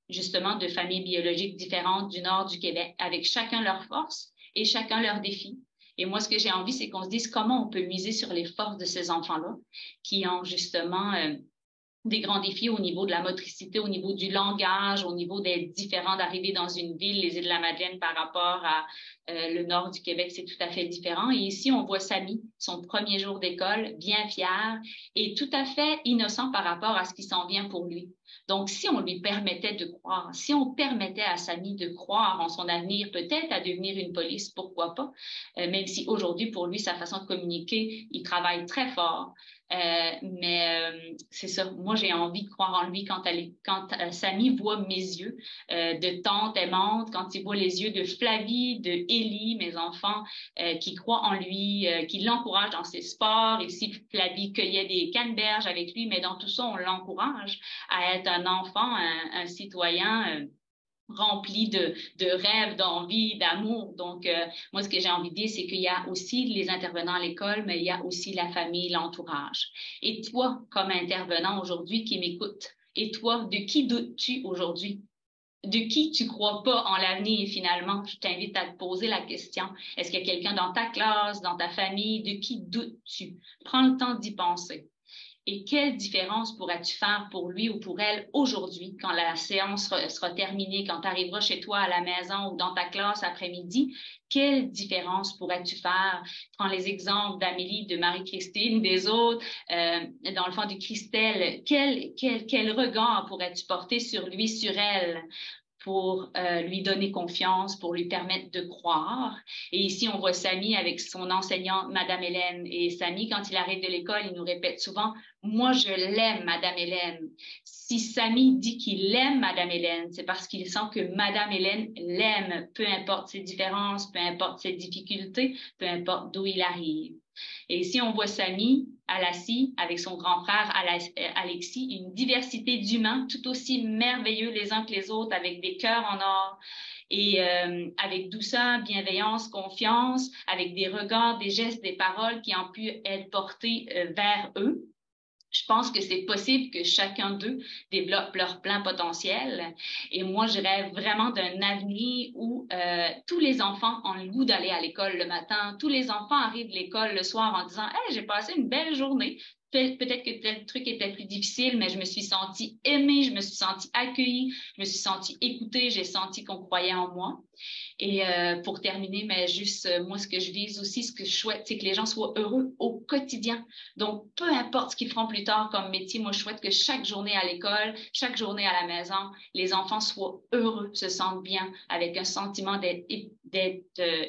justement de familles biologiques différentes du nord du Québec, avec chacun leurs forces et chacun leurs défis. Et moi, ce que j'ai envie, c'est qu'on se dise comment on peut miser sur les forces de ces enfants-là qui ont justement des grands défis au niveau de la motricité, au niveau du langage, au niveau des différents d'arriver dans une ville, les Îles-de-la-Madeleine par rapport à le nord du Québec, c'est tout à fait différent. Et ici, on voit Samy, son premier jour d'école, bien fier et tout à fait innocent par rapport à ce qui s'en vient pour lui. Donc, si on lui permettait de croire, si on permettait à Samy de croire en son avenir, peut-être à devenir une police, pourquoi pas, même si aujourd'hui, pour lui, sa façon de communiquer, il travaille très fort. Mais c'est ça, moi j'ai envie de croire en lui quand Samy voit mes yeux de tante aimante, quand il voit les yeux de Flavie, de Élie, mes enfants qui croient en lui, qui l'encouragent dans ses sports. Et si Flavie cueillait des canneberges avec lui, mais dans tout ça, on l'encourage à être un enfant, un citoyen rempli de rêves, d'envie, d'amour. Donc, moi, ce que j'ai envie de dire, c'est qu'il y a aussi les intervenants à l'école, mais il y a aussi la famille, l'entourage. Et toi, comme intervenant aujourd'hui qui m'écoute, et toi, de qui doutes-tu aujourd'hui? De qui tu crois pas en l'avenir finalement? Je t'invite à te poser la question. Est-ce qu'il y a quelqu'un dans ta classe, dans ta famille? De qui doutes-tu? Prends le temps d'y penser. Et quelle différence pourras-tu faire pour lui ou pour elle aujourd'hui quand la séance sera terminée, quand tu arriveras chez toi à la maison ou dans ta classe après-midi? Quelle différence pourrais-tu faire? Prends les exemples d'Amélie, de Marie-Christine, des autres, dans le fond de Christelle. Quel regard pourrais-tu porter sur lui, sur elle? Pour lui donner confiance, pour lui permettre de croire. Et ici, on voit Samy avec son enseignante, Madame Hélène. Et Samy, quand il arrive de l'école, il nous répète souvent « Moi, je l'aime, Madame Hélène ». Si Samy dit qu'il aime Madame Hélène, c'est parce qu'il sent que Madame Hélène l'aime, peu importe ses différences, peu importe ses difficultés, peu importe d'où il arrive. Et ici, on voit Samy Alassi, avec son grand frère Alexis, une diversité d'humains tout aussi merveilleux les uns que les autres, avec des cœurs en or et avec douceur, bienveillance, confiance, avec des regards, des gestes, des paroles qui ont pu être portés vers eux. Je pense que c'est possible que chacun d'eux développe leur plein potentiel. Et moi, je rêve vraiment d'un avenir où tous les enfants ont le goût d'aller à l'école le matin. Tous les enfants arrivent de l'école le soir en disant « Hey, j'ai passé une belle journée. » Peut-être que tel truc était plus difficile, mais je me suis sentie aimée, je me suis sentie accueillie, je me suis sentie écoutée, j'ai senti qu'on croyait en moi. Et pour terminer, mais juste moi, ce que je vise aussi, ce que je souhaite, c'est que les gens soient heureux au quotidien. Donc, peu importe ce qu'ils feront plus tard comme métier, moi, je souhaite que chaque journée à l'école, chaque journée à la maison, les enfants soient heureux, se sentent bien, avec un sentiment d'être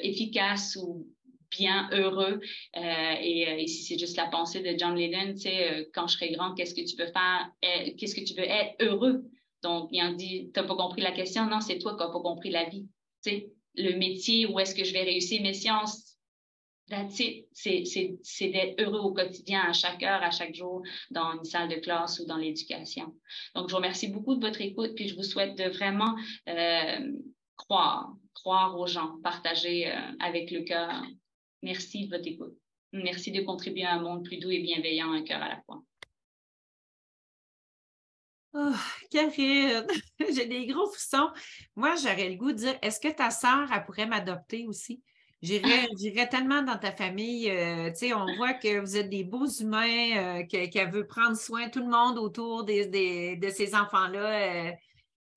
efficace ou bien heureux. Et ici, c'est juste la pensée de John Lennon, tu sais, quand je serai grand, qu'est-ce que tu veux faire? Qu'est-ce que tu veux être? Heureux. Donc, il en dit, t'as pas compris la question? Non, c'est toi qui n'as pas compris la vie. Tu sais, le métier, où est-ce que je vais réussir mes sciences? C'est d'être heureux au quotidien, à chaque heure, à chaque jour, dans une salle de classe ou dans l'éducation. Donc, je vous remercie beaucoup de votre écoute, puis je vous souhaite de vraiment croire aux gens, partager avec le cœur. Merci de votre écoute. Merci de contribuer à un monde plus doux et bienveillant, un cœur à la fois. Oh, Karine, j'ai des gros frissons. Moi, j'aurais le goût de dire, est-ce que ta sœur, elle pourrait m'adopter aussi? J'irais tellement dans ta famille. Tu sais, on voit que vous êtes des beaux humains, qu'elle veut prendre soin, tout le monde autour de ces enfants-là.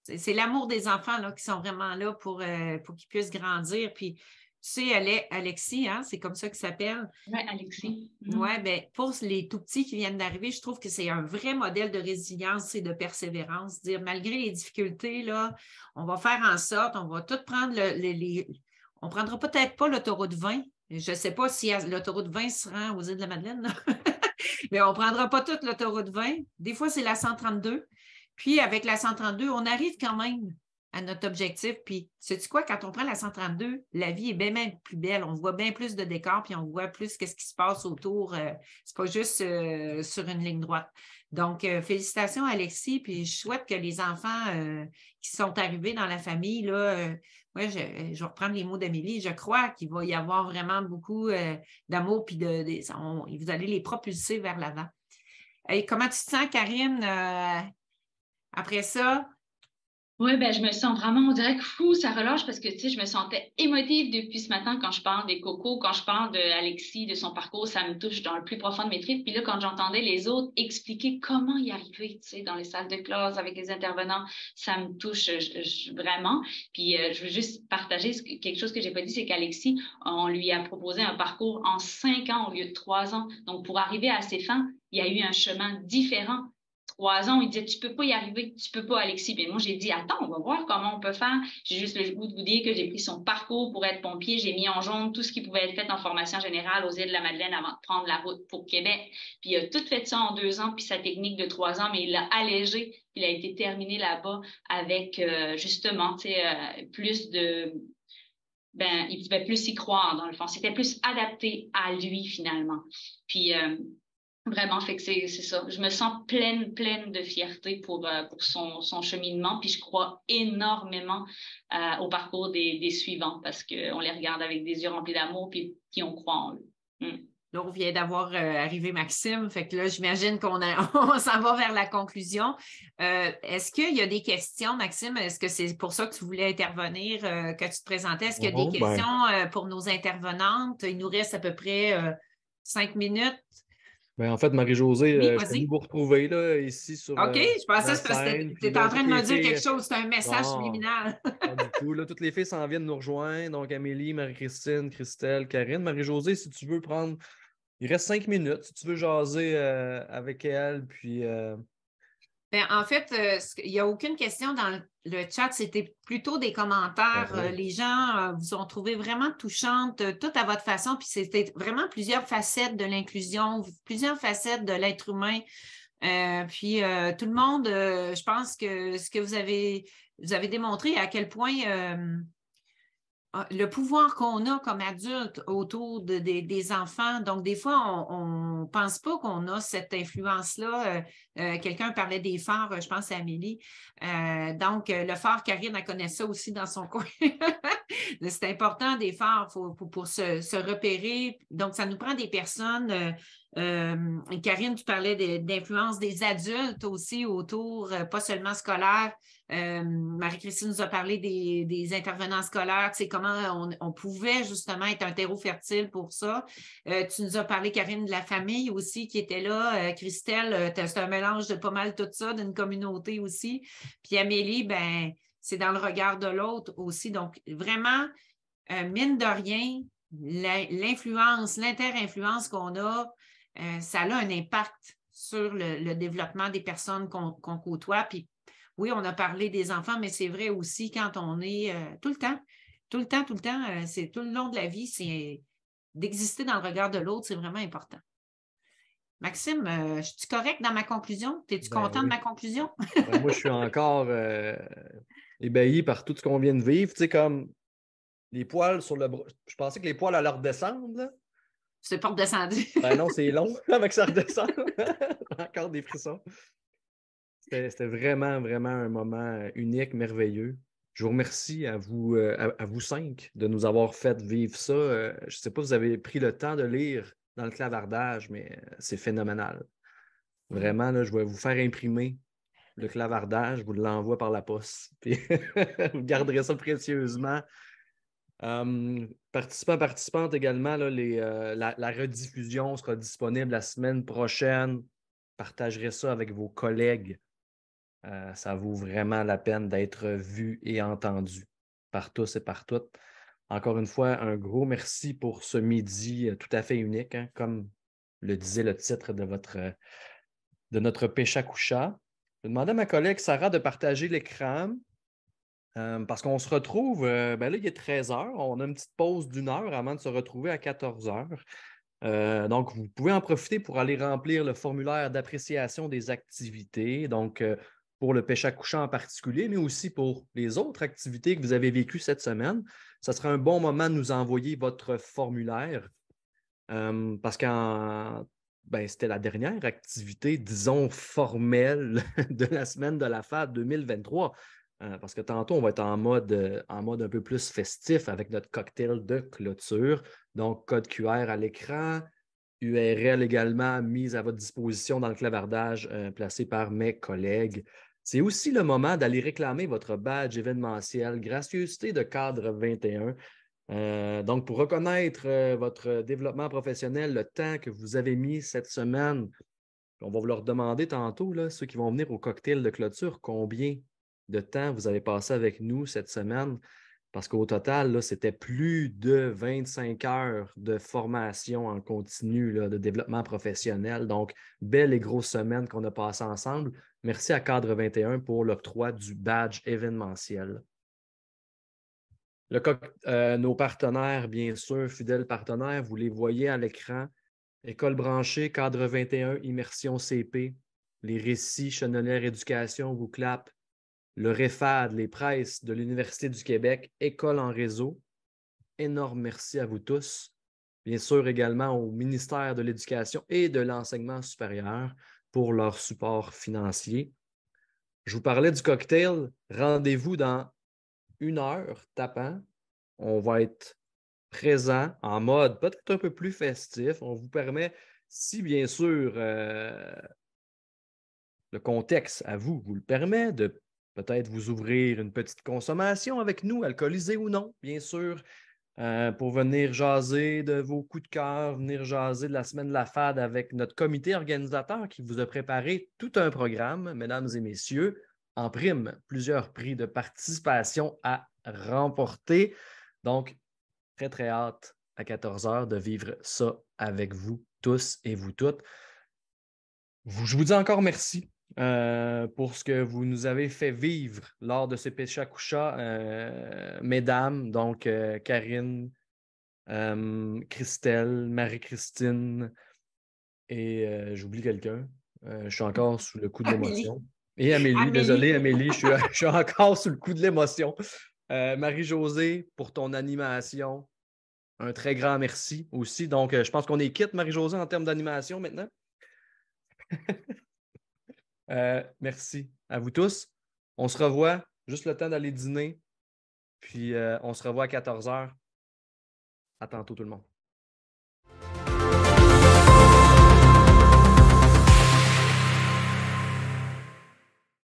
C'est l'amour des enfants là, qui sont vraiment là pour qu'ils puissent grandir. Puis, tu sais, Alexis, hein, c'est comme ça qu'il s'appelle. Oui, Alexis. Oui, bien, pour les tout petits qui viennent d'arriver, je trouve que c'est un vrai modèle de résilience et de persévérance. Dire, malgré les difficultés, là, on va faire en sorte, on va tout prendre on ne prendra peut-être pas l'autoroute 20. Je ne sais pas si l'autoroute 20 se rend aux Îles-de-la-Madeleine, mais on ne prendra pas toute l'autoroute 20. Des fois, c'est la 132. Puis, avec la 132, on arrive quand même à notre objectif. Puis, sais-tu quoi? Quand on prend la 132, la vie est bien même plus belle. On voit bien plus de décors, puis on voit plus qu'est-ce qui se passe autour. C'est pas juste sur une ligne droite. Donc, félicitations, Alexis. Puis, je souhaite que les enfants qui sont arrivés dans la famille, là, moi, je vais reprendre les mots d'Amélie. Je crois qu'il va y avoir vraiment beaucoup d'amour, puis vous allez les propulser vers l'avant. Et comment tu te sens, Karine, après ça? Oui, ben, je me sens vraiment, on dirait que fou, ça relâche parce que, tu sais, je me sentais émotive depuis ce matin quand je parle des cocos, quand je parle d'Alexis, de son parcours, ça me touche dans le plus profond de mes tripes. Puis là, quand j'entendais les autres expliquer comment y arriver, tu sais, dans les salles de classe avec les intervenants, ça me touche vraiment. Puis je veux juste partager quelque chose que j'ai pas dit, c'est qu'Alexis, on lui a proposé un parcours en 5 ans au lieu de 3 ans. Donc, pour arriver à ses fins, il y a eu un chemin différent. 3 ans, il disait, tu peux pas y arriver, tu peux pas, Alexis. Bien, moi, j'ai dit, attends, on va voir comment on peut faire. J'ai juste le goût de vous dire que j'ai pris son parcours pour être pompier. J'ai mis en jaune tout ce qui pouvait être fait en formation générale aux Îles-de-la-Madeleine avant de prendre la route pour Québec. Puis, il a tout fait ça en 2 ans, puis sa technique de 3 ans, mais il l'a allégé. Il a été terminé là-bas avec, justement, tu sais, plus de... Ben, il pouvait plus y croire, dans le fond. C'était plus adapté à lui, finalement. Puis, vraiment, fait que c'est ça. Je me sens pleine de fierté pour son cheminement. Puis je crois énormément au parcours des suivants parce qu'on les regarde avec des yeux remplis d'amour puis on croit en eux. Là, on vient d'avoir arrivé Maxime. Fait que là, j'imagine qu'on on s'en va vers la conclusion. Est-ce qu'il y a des questions, Maxime? Est-ce que c'est pour ça que tu voulais intervenir, que tu te présentais? Est-ce qu'il y a des questions pour nos intervenantes? Il nous reste à peu près 5 minutes. Ben, en fait, Marie-Josée, oui, je peux vous retrouver là, ici sur OK, je pensais que tu étais en train de me dire quelque chose. C'est un message subliminal. Pas du tout. Là, toutes les filles s'en viennent nous rejoindre. Donc, Amélie, Marie-Christine, Christelle, Karine. Marie-Josée, si tu veux prendre... Il reste 5 minutes. Si tu veux jaser avec elle, puis... Ben, en fait, il n'y a aucune question dans le chat. C'était plutôt des commentaires. Les gens vous ont trouvé vraiment touchante, tout à votre façon. Puis c'était vraiment plusieurs facettes de l'inclusion, plusieurs facettes de l'être humain. Puis tout le monde, je pense que ce que vous avez démontré à quel point le pouvoir qu'on a comme adulte autour des enfants. Donc, des fois, on ne pense pas qu'on a cette influence-là. Quelqu'un parlait des phares, je pense à Amélie. Donc, le phare, Karine, elle connaît ça aussi dans son coin. C'est important, des phares, pour se repérer. Donc, ça nous prend des personnes. Karine, tu parlais d'influence des adultes aussi autour, pas seulement scolaire. Marie-Christine nous a parlé des intervenants scolaires, tu sais, comment on pouvait justement être un terreau fertile pour ça. Tu nous as parlé, Karine, de la famille aussi qui était là. Christelle, c'est un mélange de pas mal tout ça, d'une communauté aussi. Puis Amélie, ben, c'est dans le regard de l'autre aussi. Donc, vraiment, mine de rien, l'influence, l'inter-influence qu'on a, ça a un impact sur le développement des personnes qu'on côtoie. Puis oui, on a parlé des enfants, mais c'est vrai aussi quand on est tout le temps, c'est tout le long de la vie, c'est d'exister dans le regard de l'autre, c'est vraiment important. Maxime, je suis correct dans ma conclusion? Es-tu content de ma conclusion? Moi, je suis encore ébahi par tout ce qu'on vient de vivre. Tu sais, comme les poils sur le bras. Je pensais que les poils allaient redescendre, là. C'est pas redescendu. Ben non, c'est long avec ça redescend. Encore des frissons. C'était vraiment, vraiment un moment unique, merveilleux. Je vous remercie à vous 5 de nous avoir fait vivre ça. Je ne sais pas si vous avez pris le temps de lire dans le clavardage, mais c'est phénoménal. Vraiment, là, je vais vous faire imprimer le clavardage, je vous l'envoie par la poste. Puis vous garderez ça précieusement. Participantes également, là, la rediffusion sera disponible la semaine prochaine. Partagerez ça avec vos collègues. Ça vaut vraiment la peine d'être vu et entendu par tous et par toutes. Encore une fois, un gros merci pour ce midi tout à fait unique, hein, comme le disait le titre de notre Péchakucha. Je vais demander à ma collègue Sarah de partager l'écran. Parce qu'on se retrouve, là, il est 13h. On a une petite pause d'1 heure avant de se retrouver à 14h. Donc, vous pouvez en profiter pour aller remplir le formulaire d'appréciation des activités. Donc, pour le Péchakucha en particulier, mais aussi pour les autres activités que vous avez vécues cette semaine. Ça sera un bon moment de nous envoyer votre formulaire. Parce que c'était la dernière activité, disons, formelle de la semaine de la FAD 2023. Parce que tantôt, on va être en mode un peu plus festif avec notre cocktail de clôture. Donc, code QR à l'écran, URL également mise à votre disposition dans le clavardage placé par mes collègues. C'est aussi le moment d'aller réclamer votre badge événementiel Gracieuseté de cadre 21. Donc, pour reconnaître votre développement professionnel, le temps que vous avez mis cette semaine, on va vous le redemander tantôt, là, ceux qui vont venir au cocktail de clôture, combien de temps vous avez passé avec nous cette semaine, parce qu'au total, là, c'était plus de 25 heures de formation en continu là, de développement professionnel. Donc, belle et grosse semaine qu'on a passée ensemble. Merci à Cadre 21 pour l'octroi du badge événementiel. Nos partenaires, bien sûr, fidèles partenaires, vous les voyez à l'écran. École branchée, Cadre 21, Immersion CP, les récits, Chenelière Éducation, vous clap. Le REFAD, les presses de l'Université du Québec, École en réseau. Énorme merci à vous tous. Bien sûr, également au ministère de l'Éducation et de l'Enseignement supérieur pour leur support financier. Je vous parlais du cocktail. Rendez-vous dans 1 heure tapant. On va être présent en mode peut-être un peu plus festif. On vous permet, si bien sûr le contexte à vous le permet, de peut-être vous ouvrir une petite consommation avec nous, alcoolisée ou non, bien sûr, pour venir jaser de vos coups de cœur, venir jaser de la semaine de la FAD avec notre comité organisateur qui vous a préparé tout un programme, mesdames et messieurs, en prime, plusieurs prix de participation à remporter. Donc, très, très hâte à 14h de vivre ça avec vous tous et vous toutes. Je vous dis encore merci. Pour ce que vous nous avez fait vivre lors de ce Péchakucha, mesdames, donc Karine, Christelle, Marie-Christine et j'oublie quelqu'un. Je suis encore sous le coup de l'émotion. Et Amélie, désolé Amélie, je suis encore sous le coup de l'émotion. Marie-Josée, pour ton animation, un très grand merci aussi. Donc, je pense qu'on est quitte, Marie-Josée, en termes d'animation maintenant. Merci à vous tous. On se revoit, juste le temps d'aller dîner. Puis, on se revoit à 14h. À tantôt tout le monde.